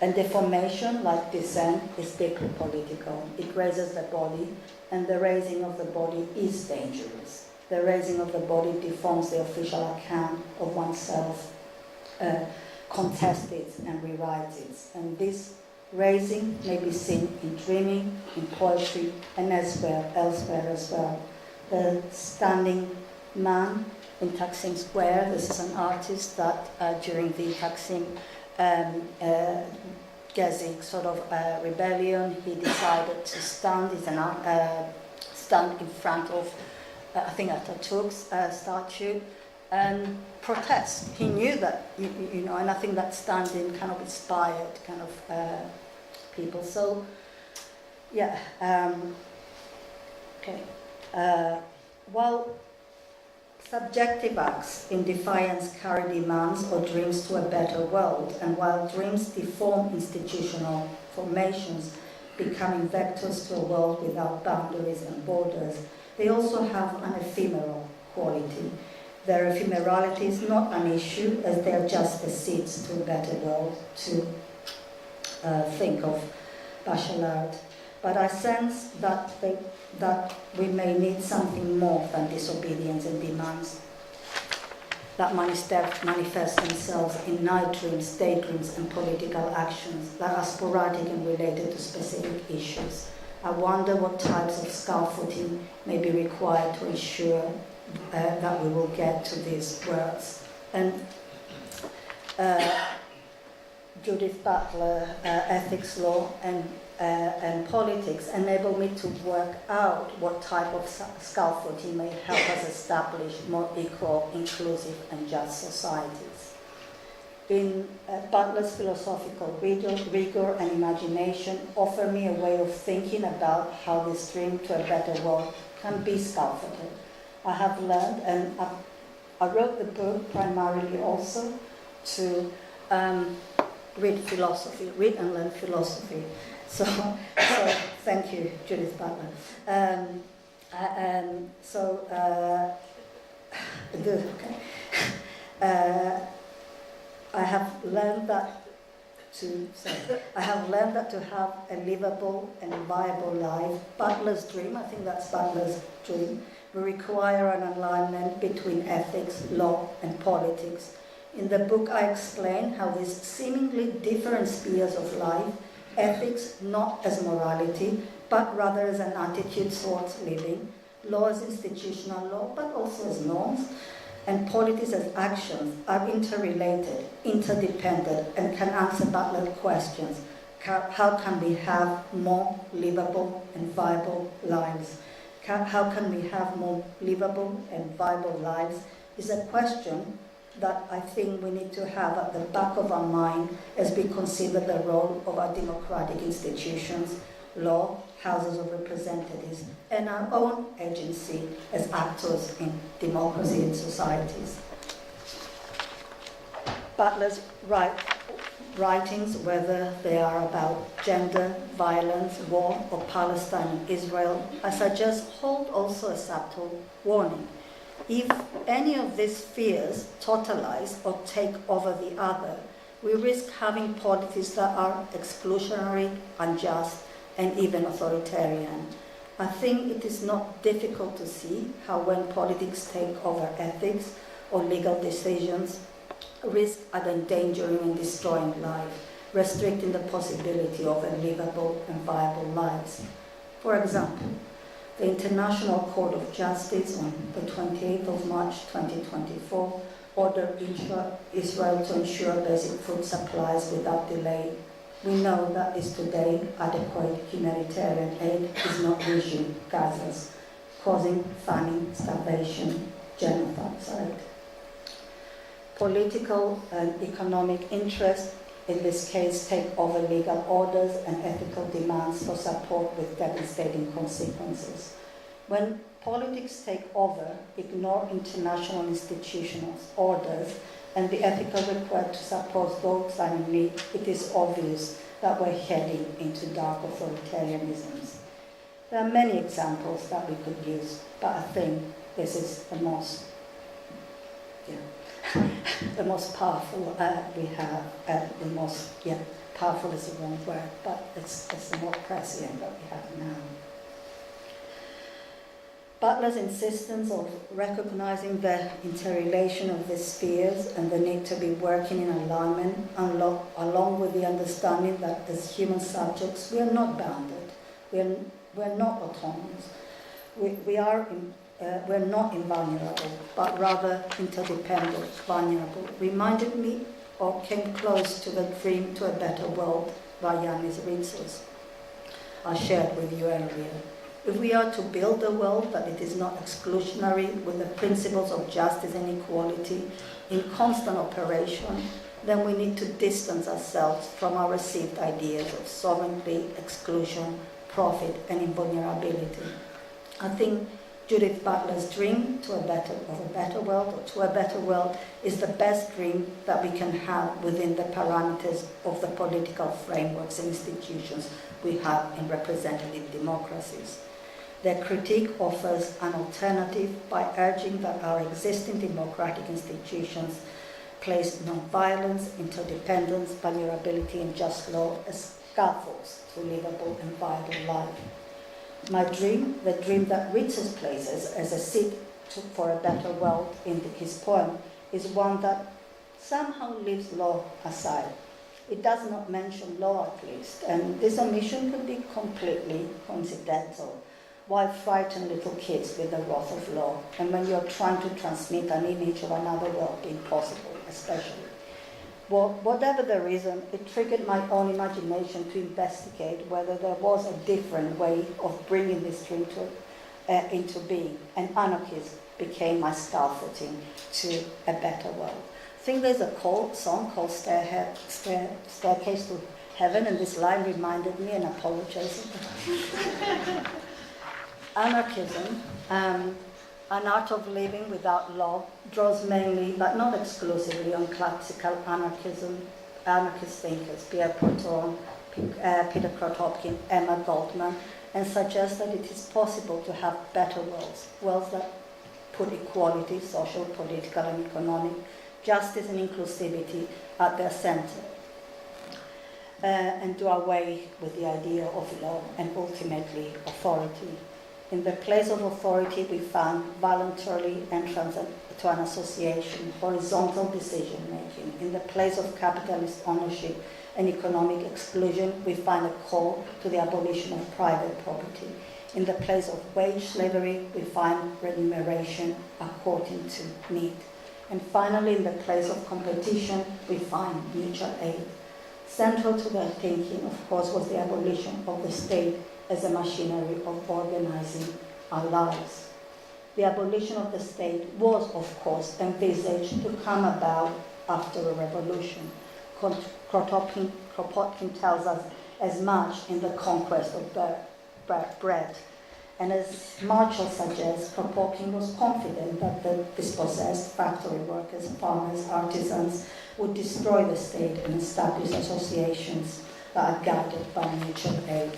And deformation, like dissent, is deeply political. It raises the body, and the raising of the body is dangerous. The raising of the body deforms the official account of oneself, contests it and rewrites it. And this raising may be seen in dreaming, in poetry, and elsewhere as well. The standing man in Taksim Square, this is an artist that during the Taksim Gezi sort of rebellion, he decided to stand in front of, I think, Atatürk's statue and protest. He knew that, you know, and I think that standing kind of inspired kind of people. So, yeah, okay. While subjective acts in defiance carry demands or dreams to a better world, and while dreams deform institutional formations, becoming vectors to a world without boundaries and borders, they also have an ephemeral quality. Their ephemerality is not an issue, as they are just the seeds to a better world, to think of Bachelard. But I sense that we may need something more than disobedience and demands that manifest themselves in night dreams, daydreams, and political actions that are sporadic and related to specific issues. I wonder what types of scaffolding may be required to ensure that we will get to these words. And Judith Butler, ethics, law, and politics enable me to work out what type of scaffolding may help us establish more equal, inclusive, and just societies. In Butler's philosophical rigor and imagination offer me a way of thinking about how this dream to a better world can be scaffolded. I have learned, and I wrote the book primarily also to read and learn philosophy. So thank you, Judith Butler. I have learned that to have a livable and viable life, Butler's dream, I think that's Butler's dream, will require an alignment between ethics, law, and politics. In the book, I explain how these seemingly different spheres of life, ethics not as morality, but rather as an attitude towards living, law as institutional law, but also as norms, and politics as actions, are interrelated, interdependent, and can answer Butler questions. How can we have more livable and viable lives? How can we have more livable and viable lives is a question that I think we need to have at the back of our mind as we consider the role of our democratic institutions, law, houses of representatives, and our own agency as actors in democracy and societies. Butler's writings, whether they are about gender, violence, war, or Palestine and Israel, I suggest hold also a subtle warning. If any of these spheres totalize or take over the other, we risk having policies that are exclusionary, unjust, and even authoritarian. I think it is not difficult to see how when politics take over ethics or legal decisions, risk at endangering and destroying life, restricting the possibility of livable and viable lives. For example, the International Court of Justice on the 28th of March 2024 ordered Israel to ensure basic food supplies without delay. We know that is today adequate humanitarian aid is not reaching Gaza, causing famine, starvation, genocide. Political and economic interests in this case take over legal orders and ethical demands for support with devastating consequences. When politics take over, ignore international institutional orders and the ethical required to support those that are in need, it is obvious that we're heading into dark authoritarianisms. There are many examples that we could use, but I think this is the most the most powerful we have, powerful is the wrong word, but it's the more prescient that we have now. Butler's insistence of recognizing the interrelation of the spheres and the need to be working in alignment, along with the understanding that as human subjects we are not bounded, we're not autonomous, we're not invulnerable, but rather interdependent, vulnerable, reminded me or came close to the dream to a better world by Yanis Ritsos, I shared with you earlier. If we are to build a world that it is not exclusionary with the principles of justice and equality in constant operation, then we need to distance ourselves from our received ideas of sovereignty, exclusion, profit, and invulnerability. I think Judith Butler's dream of a better world, or to a better world, is the best dream that we can have within the parameters of the political frameworks and institutions we have in representative democracies. Their critique offers an alternative by urging that our existing democratic institutions place non-violence, interdependence, vulnerability, and just law as scaffolds to livable and viable life. My dream, the dream that Ritsos places as a seed for a better world in his poem, is one that somehow leaves law aside. It does not mention law, at least, and this omission could be completely coincidental. Why frighten little kids with the wrath of law, and when you're trying to transmit an image of another world being possible, especially? Well, whatever the reason, it triggered my own imagination to investigate whether there was a different way of bringing this dream into being, and anarchism became my scaffolding to a better world. I think there's a song called Staircase to Heaven, and this line reminded me, and I apologize. Anarchism, an art of living without law, draws mainly, but not exclusively, on classical anarchist thinkers, Pierre Proudhon, Peter Kropotkin, Emma Goldman, and suggests that it is possible to have better worlds that put equality, social, political, and economic, justice and inclusivity at their center, and do away with the idea of law and ultimately authority. In the place of authority, we found voluntarily entrance to an association, horizontal decision-making. In the place of capitalist ownership and economic exclusion, we find a call to the abolition of private property. In the place of wage slavery, we find remuneration according to need. And finally, in the place of competition, we find mutual aid. Central to their thinking, of course, was the abolition of the state as a machinery of organizing our lives. The abolition of the state was, of course, envisaged to come about after a revolution. Kropotkin tells us as much in The Conquest of Bread. And as Marshall suggests, Kropotkin was confident that the dispossessed factory workers, farmers, artisans would destroy the state and establish associations that are guided by mutual aid.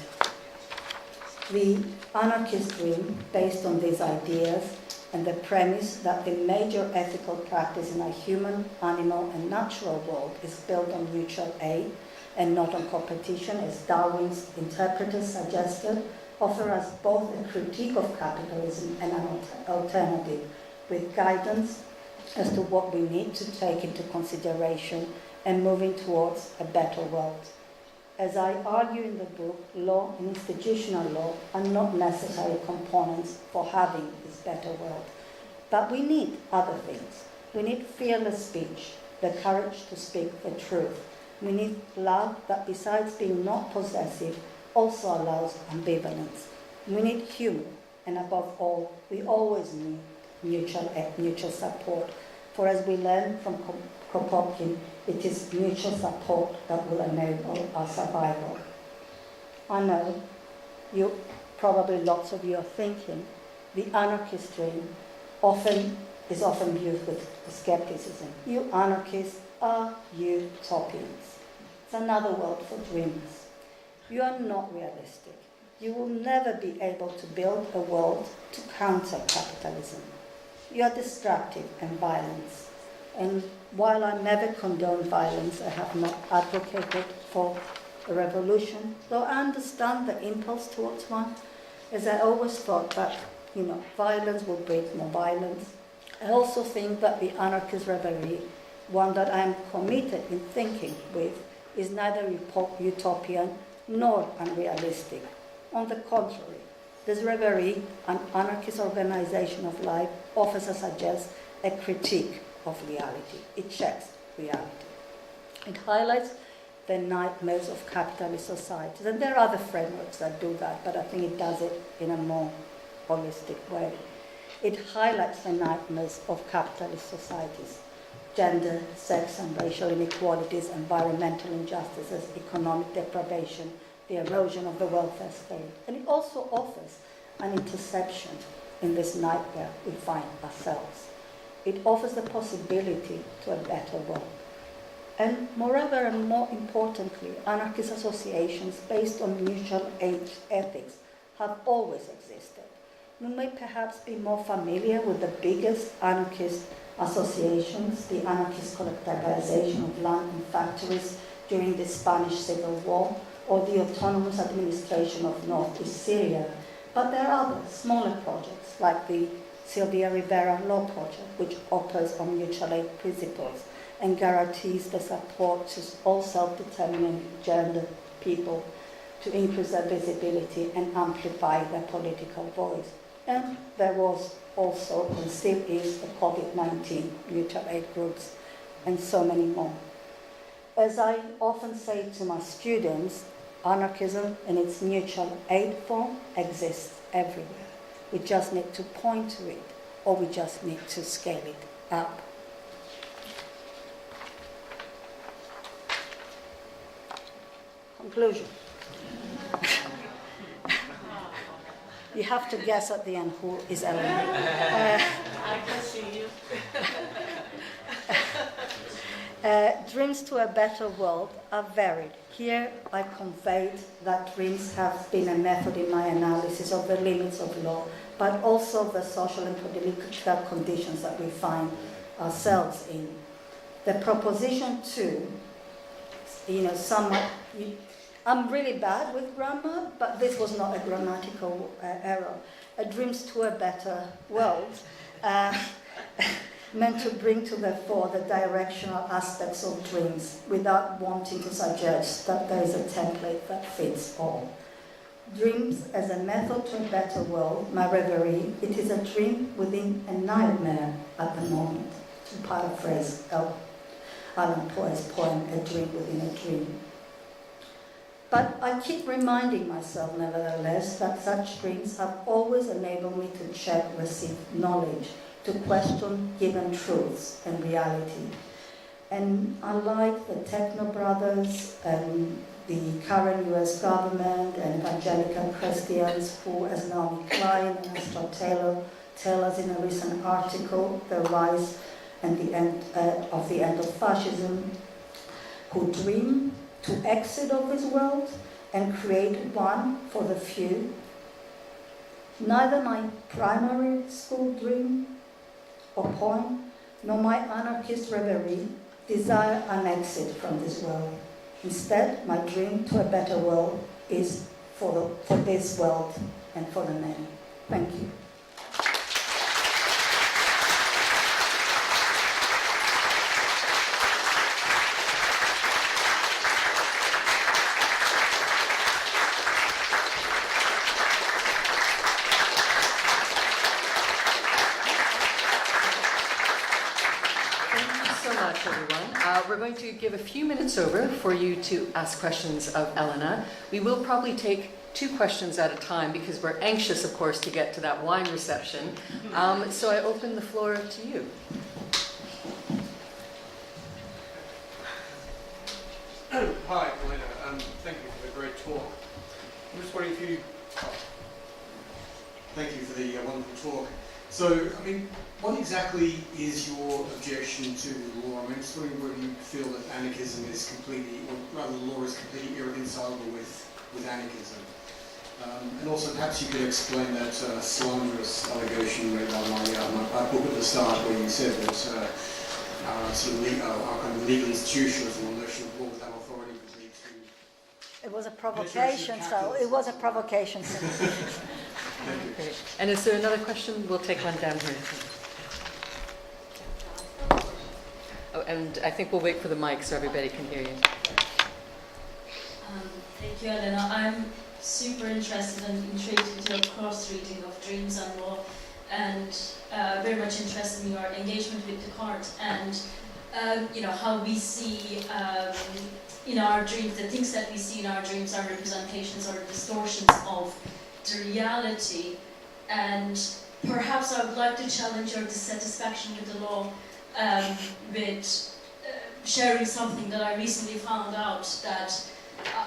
The anarchist dream, based on these ideas and the premise that the major ethical practice in a human, animal, and natural world is built on mutual aid and not on competition, as Darwin's interpreters suggested, offer us both a critique of capitalism and an alternative, with guidance as to what we need to take into consideration and moving towards a better world. As I argue in the book, law and institutional law are not necessary components for having this better world. But we need other things. We need fearless speech, the courage to speak the truth. We need love that, besides being not possessive, also allows ambivalence. We need humor, and above all, we always need mutual support. For as we learn from Kropotkin, it is mutual support that will enable our survival. I know probably lots of you are thinking, the anarchist dream is often viewed with skepticism. You anarchists are utopians. It's another word for dreamers. You are not realistic. You will never be able to build a world to counter capitalism. You are destructive and violent. And while I never condone violence, I have not advocated for a revolution, though I understand the impulse towards one, as I always thought that, violence will breed more violence. I also think that the anarchist reverie, one that I am committed in thinking with, is neither utopian nor unrealistic. On the contrary, this reverie, an anarchist organization of life, offers, as I suggest, a critique of reality. It checks reality. It highlights the nightmares of capitalist societies. And there are other frameworks that do that, but I think it does it in a more holistic way. It highlights the nightmares of capitalist societies: gender, sex and racial inequalities, environmental injustices, economic deprivation, the erosion of the welfare state. And it also offers an interception in this nightmare we find ourselves. It offers the possibility to a better world. And moreover, and more importantly, anarchist associations based on mutual aid ethics have always existed. You may perhaps be more familiar with the biggest anarchist associations, the anarchist collectivization of land and factories during the Spanish Civil War, or the autonomous administration of Northeast Syria. But there are other smaller projects, like the Sylvia Rivera Law Project, which operates on mutual aid principles and guarantees the support to all self-determining gender people to increase their visibility and amplify their political voice. And there was also, and still is, the COVID-19 mutual aid groups, and so many more. As I often say to my students, anarchism in its mutual aid form exists everywhere. We just need to point to it, or we just need to scale it up. Conclusion. You have to guess at the end who is Elena. I can see you. Dreams to a better world are varied. Here I conveyed that dreams have been a method in my analysis of the limits of law, but also the social and political conditions that we find ourselves in. The proposition two, somewhat, I'm really bad with grammar, but this was not a grammatical error. Dreams to a better world meant to bring to the fore the directional aspects of dreams without wanting to suggest that there is a template that fits all. Dreams as a method to a better world, my reverie, it is a dream within a nightmare at the moment, to paraphrase Allan Poe's poem, A Dream Within a Dream. But I keep reminding myself, nevertheless, that such dreams have always enabled me to check received knowledge, to question given truths and reality. And unlike the Techno Brothers and the current US government and evangelical Christians who, as Naomi Klein and Astor Taylor tell us in a recent article, the rise and the end of fascism, who dream to exit of this world and create one for the few. Neither my primary school dream or poem, nor my anarchist reverie desire an exit from this world. Instead, my dream to a better world is for this world and for the many. Thank you. We're going to give a few minutes over for you to ask questions of Elena. We will probably take 2 questions at a time because we're anxious, of course, to get to that wine reception. So I open the floor to you. Hi, Elena. Thank you for the great talk. I'm just wondering if you... Thank you for the wonderful talk. So, what exactly is your objection to the law? I'm just wondering whether you feel that anarchism is completely, or rather the law is completely irreconcilable with anarchism. And also, perhaps you could explain that slanderous allegation made by my book at the start, where you said that our kind of legal institutionalism or notion of law without authority would lead to... It was a provocation, so it was a provocation. Great. And is there another question? We'll take one down here. Oh, and I think we'll wait for the mic so everybody can hear you. Thank you, Elena. I'm super interested and intrigued with your cross-reading of dreams and law, and very much interested in your engagement with Descartes. And how we see in our dreams, the things that we see in our dreams are representations or distortions of the reality. And perhaps I would like to challenge your dissatisfaction with the law with sharing something that I recently found out, that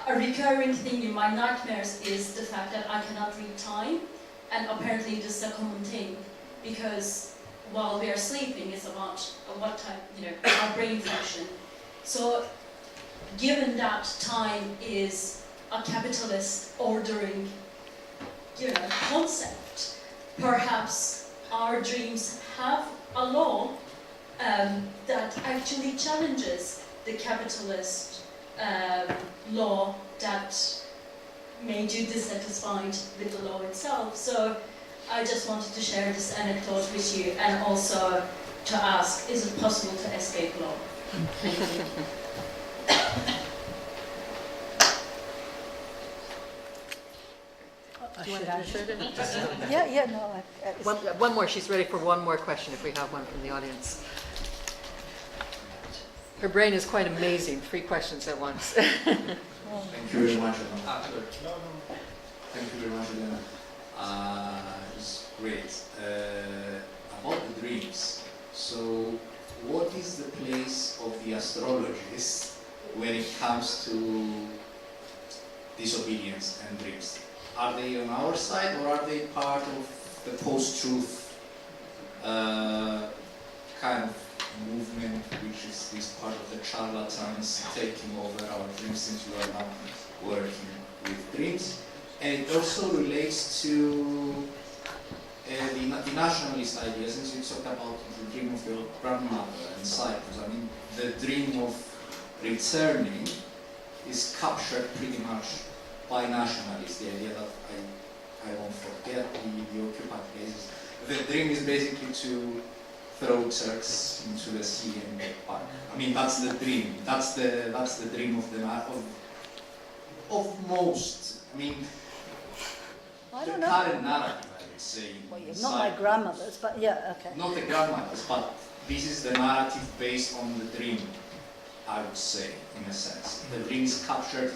a recurring thing in my nightmares is the fact that I cannot read time, and apparently this is a common thing, because while we are sleeping, it's about what time, our brain function. So, given that time is a capitalist ordering, concept, perhaps our dreams have a law that actually challenges the capitalist law that made you dissatisfied with the law itself. So I just wanted to share this anecdote with you, and also to ask, is it possible to escape law? Do you want to answer it? Yeah, no. One more. She's ready for one more question if we have one from the audience. Her brain is quite amazing. 3 questions at once. Thank you very much, Elena. Thank you very much, Elena. It's great. About the dreams. So, what is the place of the astrologist when it comes to disobedience and dreams? Are they on our side, or are they part of the post-truth kind of movement, which is this part of the charlatans taking over our dreams, since we are now working with dreams? And it also relates to the nationalist idea, since you talked about the dream of your grandmother and Cyprus. I mean, the dream of returning is captured pretty much by nationalists, the idea that I won't forget the occupied places. The dream is basically to throw Turks into the sea and get back. I mean, that's the dream. That's the dream of most. I mean, I the don't know. current narrative, I would say. Well, in not my Cyprus. grandmother's, but yeah, okay. Not the grandmothers, but this is the narrative based on the dream, I would say, in a sense. The dream is captured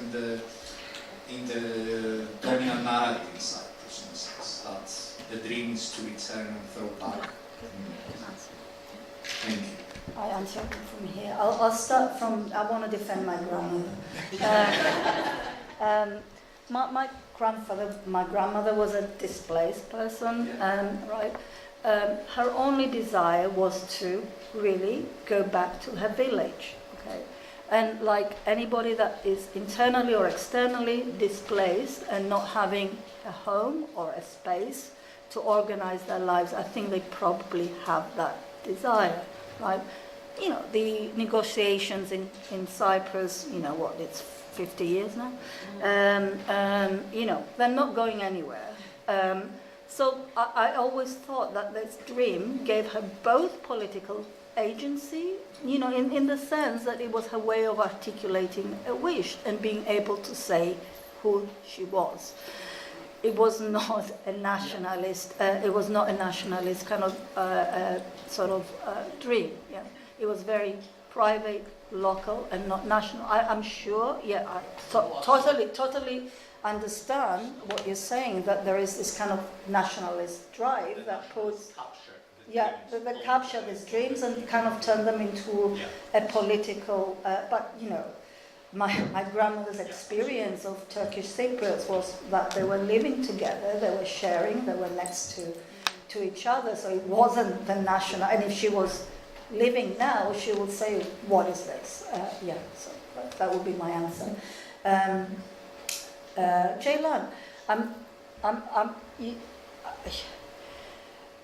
in the dominant narrative in Cyprus, in a sense, that the dream is to return and throw back. Thank you. I answer from here. I'll start from, I want to defend my grandmother. My grandmother was a displaced person, right? Her only desire was to really go back to her village, okay? And like anybody that is internally or externally displaced and not having a home or a space to organize their lives, I think they probably have that desire, right? The negotiations in Cyprus, it's 50 years now, they're not going anywhere. So I always thought that this dream gave her both political agency, in the sense that it was her way of articulating a wish and being able to say who she was. It was not a nationalist. It was not a nationalist kind of dream. Yeah, it was very private, local, and not national. I'm sure. Yeah, I totally understand what you're saying. That there is this kind of nationalist drive that puts. Yeah, that capture these dreams and kind of turn them into a political. But my grandmother's experience of Turkish Cypriots was that they were living together, they were sharing, they were next to each other. So it wasn't the national. And if she was living now, she would say, "What is this?" So that would be my answer. Ceylan,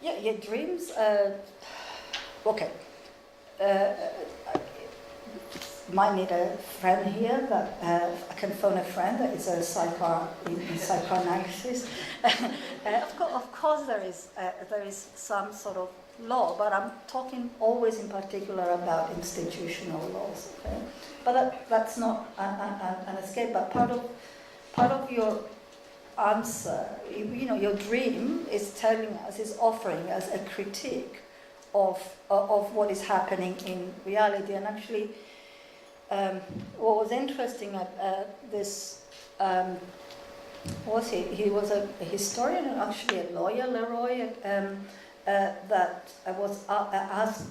your dreams. Okay. Might need a friend here that I can phone a friend that is a psychoanalysis. Of course, there is some sort of law, but I'm talking always in particular about institutional laws. Okay? But that's not an escape. But part of your answer, your dream is offering us a critique of what is happening in reality. And actually, what was interesting at this was he was a historian and actually a lawyer, Leroy, that was asked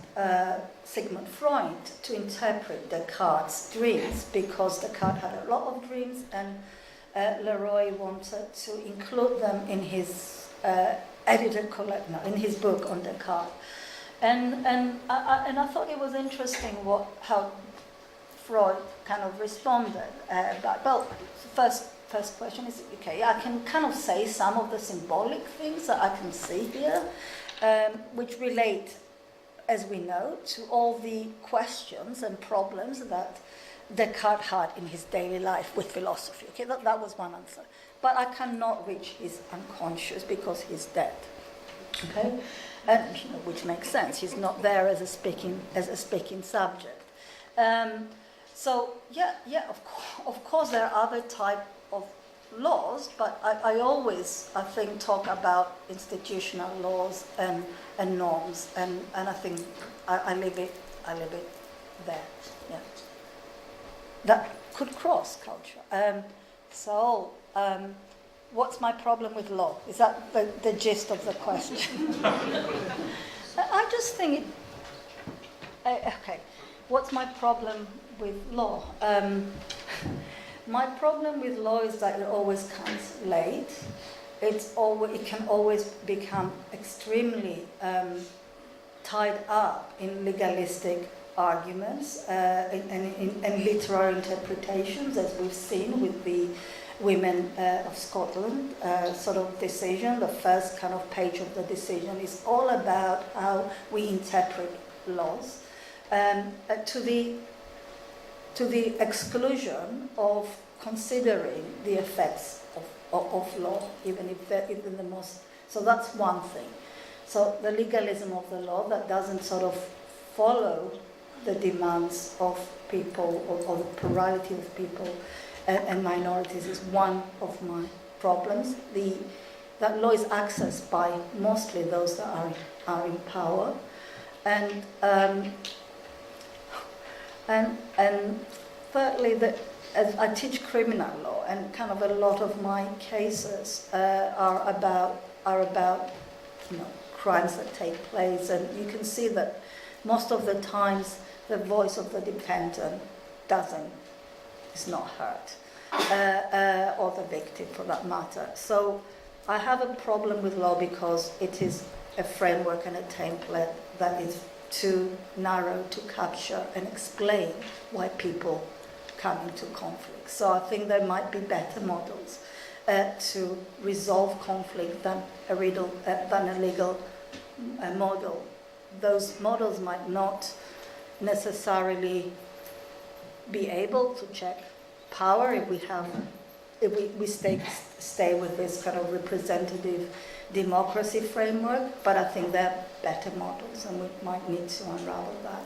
Sigmund Freud to interpret Descartes' dreams, because Descartes had a lot of dreams, and Leroy wanted to include them in his in his book on Descartes. And I thought it was interesting how Freud kind of responded. Well, first question is, okay, I can kind of say some of the symbolic things that I can see here, which relate, as we know, to all the questions and problems that Descartes had in his daily life with philosophy. Okay, that was one answer. But I cannot reach his unconscious because he's dead. Okay, and which makes sense. He's not there as a speaking subject. So of course there are other type of laws, but I always, I think, talk about institutional laws and norms, and I think I leave it there. Yeah, that could cross culture. What's my problem with law? Is that the gist of the question? I just think okay. What's my problem with law? My problem with law is that it always comes late. It can always become extremely tied up in legalistic arguments and literary interpretations, as we've seen with the Women of Scotland sort of decision. The first kind of page of the decision is all about how we interpret laws, to the exclusion of considering the effects of law, even if they're even the most. So that's one thing. So the legalism of the law that doesn't sort of follow the demands of people or the plurality of people and minorities is one of my problems. That law is accessed by mostly those that are in power, and thirdly, as I teach criminal law, and kind of a lot of my cases are about crimes that take place, and you can see that most of the times the voice of the defendant is not heard, or the victim for that matter. So I have a problem with law because it is a framework and a template that is too narrow to capture and explain why people come into conflict. So I think there might be better models to resolve conflict than a legal model. Those models might not necessarily be able to check power if we stay with this kind of representative democracy framework, but I think they're better models, and we might need to unravel that.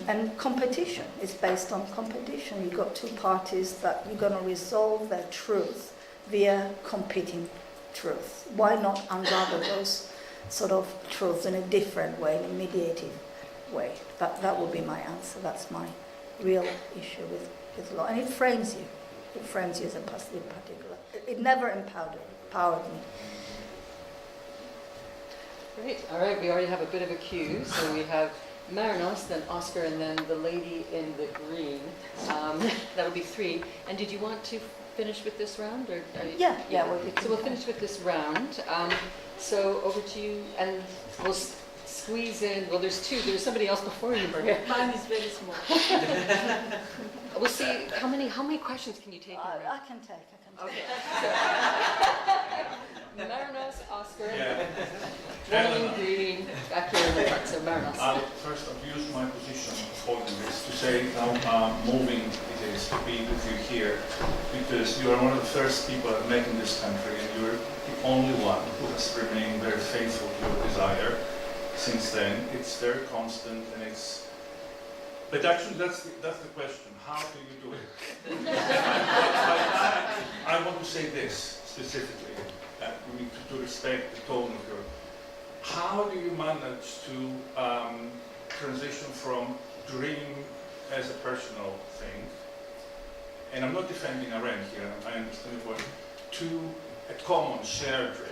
And competition is based on competition. You've got two parties that you're going to resolve their truth via competing truth. Why not unravel those sort of truths in a different way, in a mediative way? That would be my answer. That's my real issue with law. And it frames you. It frames you as a person in particular. It never empowered me. Great. All right, we already have a bit of a queue. So we have Marinos, then Oscar, and then the lady in the green. That would be three. And did you want to finish with this round? Or Yeah. So we'll finish with this round. So over to you, and we'll squeeze in. Well, there's two. There's somebody else before you, Maria. Mine is very small. We'll see how many questions can you take? in a round? I can take. Okay. So, Marinos, Oscar, Yeah. woman in green, back here in the front. So Marinos. I'll first abuse my position of holding this to say how moving it is to be with you here, because you are one of the first people I've met in this country, and you're the only one who has remained very faithful to your desire since then. It's very constant, and it's. But actually, that's the question. How do you do it? I want to say this specifically. We need to respect the tone of your how do you manage to transition from dream as a personal thing, and I'm not defending a rent here, I understand the point, to a common shared dream?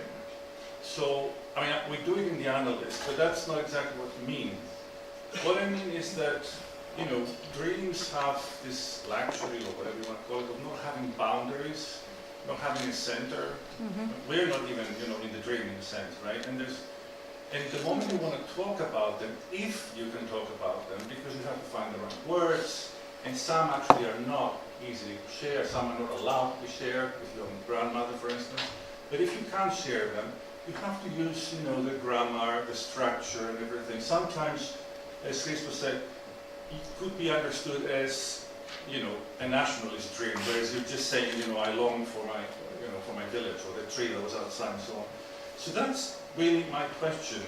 So, I mean, we do it in the analyst, but that's not exactly what you mean. What I mean is that, you know, dreams have this luxury, or whatever you want to call it, of not having boundaries, not having a center. We're not even, you know, in the dream in a sense, right? And the moment you want to talk about them, if you can talk about them, because you have to find the right words, and some actually are not easy to share, some are not allowed to be shared, if you're a grandmother, for instance. But if you can't share them, you have to use, you know, the grammar, the structure, and everything. Sometimes, as Christopher said, it could be understood as, you know, a nationalist dream, whereas you're just saying, you know, I long for my, you know, for my village, or the tree that was outside, and so on. So that's really my question.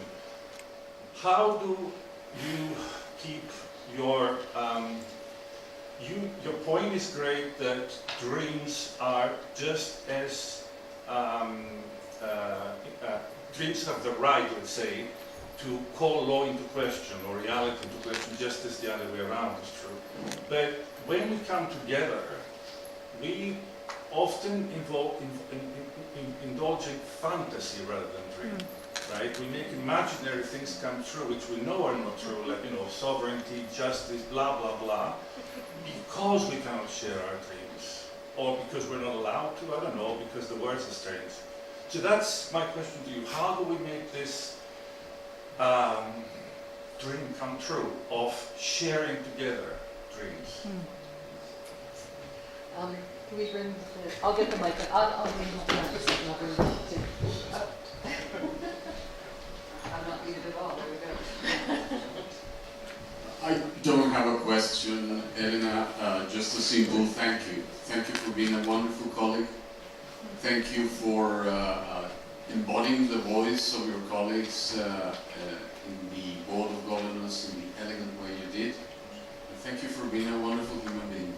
How do you keep your, your point is great that dreams are just as, dreams have the right, let's say, to call law into question or reality into question, just as the other way around is true. But when we come together, we often indulge in fantasy rather than dream, right? We make imaginary things come true, which we know are not true, like, you know, sovereignty, justice, blah, blah, blah, because we cannot share our dreams, or because we're not allowed to, I don't know, because the words are strange. So that's my question to you. How do we make this dream come true of sharing together dreams? Can we bring the, I'll get the mic, I'll bring the mic for a second, I'll bring the mic too. I'm not muted at all, there we go. I don't have a question, Elena, just a simple thank you. Thank you for being a wonderful colleague. Thank you for embodying the voice of your colleagues in the Board of Governors in the elegant way you did. And thank you for being a wonderful human being.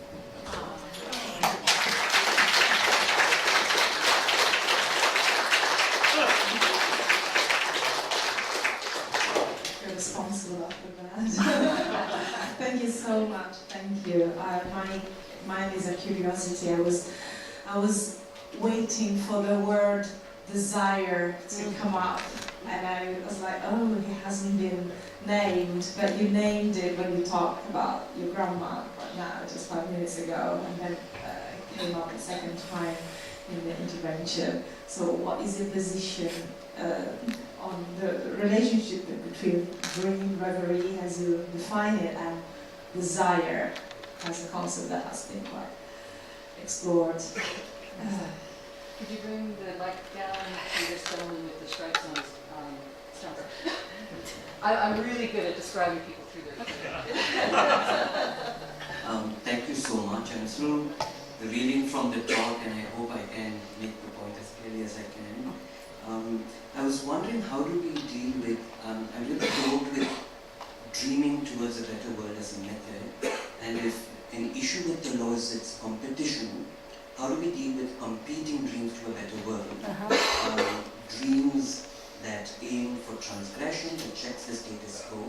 You're responsible after that. Thank you so much. Thank you. Mine is a curiosity. I was waiting for the word desire to come up, and I was like, oh, he hasn't been named, but you named it when you talked about your grandma right now, just 5 minutes ago, and then it came up a second time in the intervention. So what is your position on the relationship between dream, reverie, as you define it, and desire as a concept that has been quite explored? Could you bring the mic down to this gentleman with the stripes on his stumper? I'm really good at describing people through their Thank you so much. I'm still reading from the talk, and I hope I can make the point as clearly as I can. I was wondering, how do we deal with, I'm really bored with dreaming towards a better world as a method, and if an issue with the law is its competition, how do we deal with competing dreams to a better world? Dreams that aim for transgression, that checks the status quo,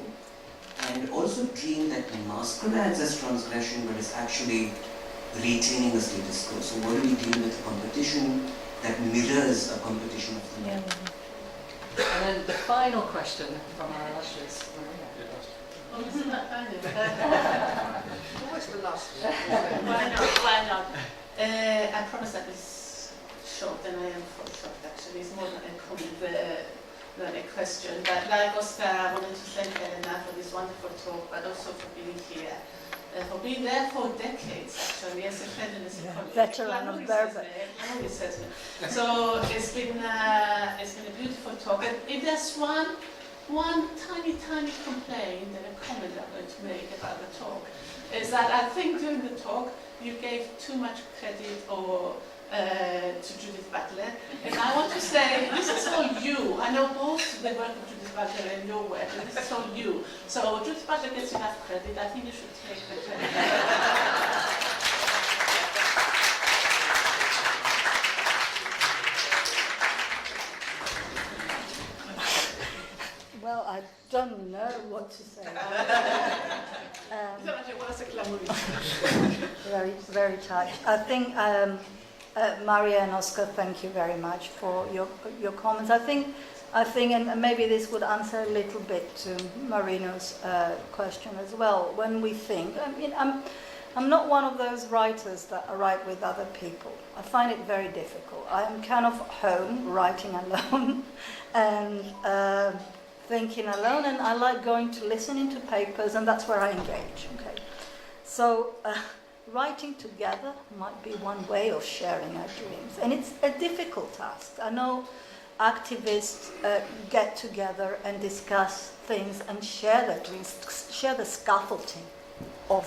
and also dream that masquerades as transgression but is actually retaining the status quo. So what do we deal with competition that mirrors a competition of the law? And then the final question from our illustrious Maria. Oh, isn't that kind of? Always the last one. Why not? I promise that it's short, and I am for short actually. It's more than a comment than a question. But like Oscar, I wanted to thank Elena for this wonderful talk, but also for being here. For being there for decades, actually, as a friend and as a colleague. Veteran of Berber. I know he says me. So it's been a beautiful talk. And if there's one tiny complaint and a comment I'm going to make about the talk, is that I think during the talk you gave too much credit to Judith Butler. And I want to say, this is all you. I know both the work of Judith Butler and your work, and this is all you. So Judith Butler gets enough credit. I think you should take the credit. what to say. Grazie. Very, very touched. I think, Maria and Oscar, thank you very much for your comments. I think, and maybe this would answer a little bit to Marino's question as well. When we think, I mean, I'm not one of those writers that write with other people. I find it very difficult. I'm kind of home, writing alone, and thinking alone, and I like going to listen into papers, and that's where I engage. Okay, so writing together might be one way of sharing our dreams, and it's a difficult task. I know activists get together and discuss things and share their dreams, share the scaffolding of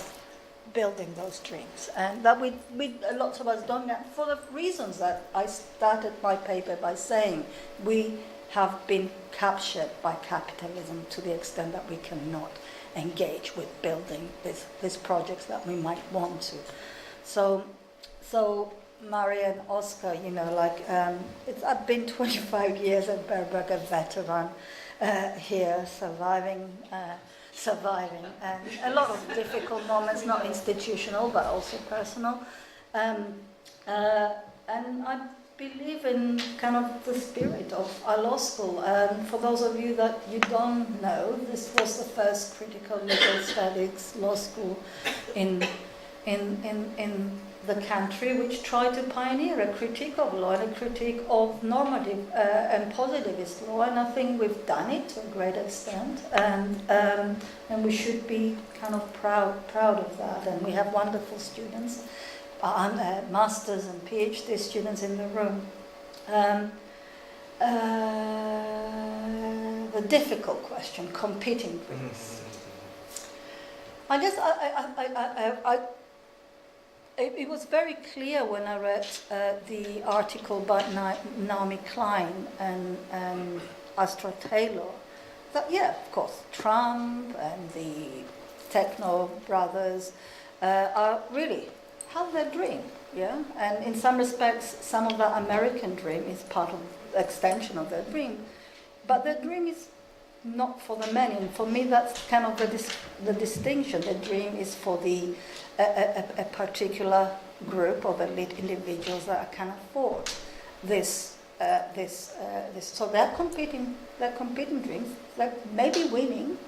building those dreams, and that we lots of us don't know, for the reasons that I started my paper by saying. We have been captured by capitalism to the extent that we cannot engage with building these projects that we might want to. So Maria and Oscar, you know, like I've been 25 years at Berberg, a veteran here, surviving, and a lot of difficult moments, not institutional but also personal. And I believe in kind of the spirit of our law school. And for those of you that you don't know, this was the first critical legal studies law school in the country, which tried to pioneer a critique of law and a critique of normative and positivist law, and I think we've done it to a great extent, and we should be kind of proud of that. And we have wonderful students, masters and PhD students in the room. The difficult question, competing dreams. I guess it was very clear when I read the article by Naomi Klein and Astra Taylor that, yeah, of course, Trump and the techno brothers are really have their dream, yeah? And in some respects, some of that American dream is part of the extension of their dream. But their dream is not for the many, and for me that's kind of the distinction. The dream is for a particular group of elite individuals that can afford this. So they're competing dreams. They're maybe winning,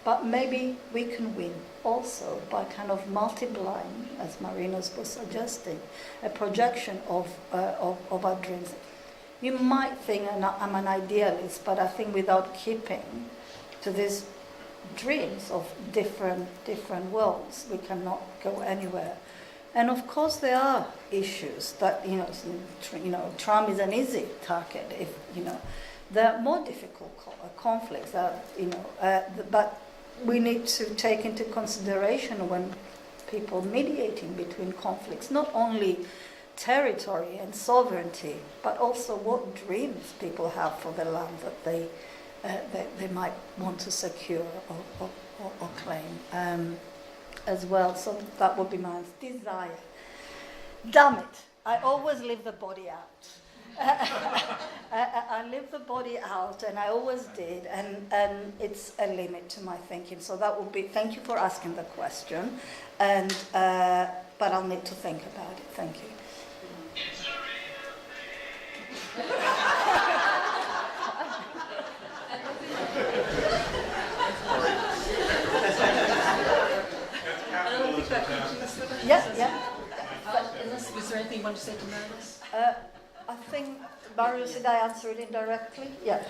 but maybe we can win also by kind of multiplying, as Marino's was suggesting, a projection of our dreams. You might think I'm an idealist, but I think without keeping to these dreams of different worlds, we cannot go anywhere. And of course, there are issues that Trump is an easy target. If there are more difficult conflicts that but we need to take into consideration when people mediating between conflicts, not only territory and sovereignty, but also what dreams people have for the land that they might want to secure or claim as well. So that would be my desire. Damn it, I always leave the body out. I leave the body out, and I always did, and it's a limit to my thinking. So that would be, thank you for asking the question, and but I'll need to think about it. Thank you. Yeah. Was there anything you want to say to Marinus? I think, Marius, did I answer it indirectly? Yeah.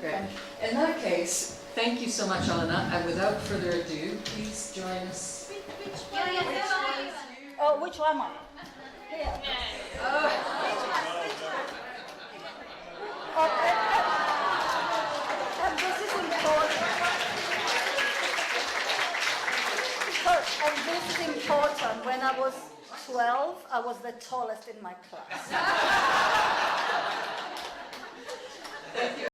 Great. In that case, thank you so much, Elena, and without further ado, please join us. Oh, which one am I? Here. And this is important. And this is important. When I was 12, I was the tallest in my class.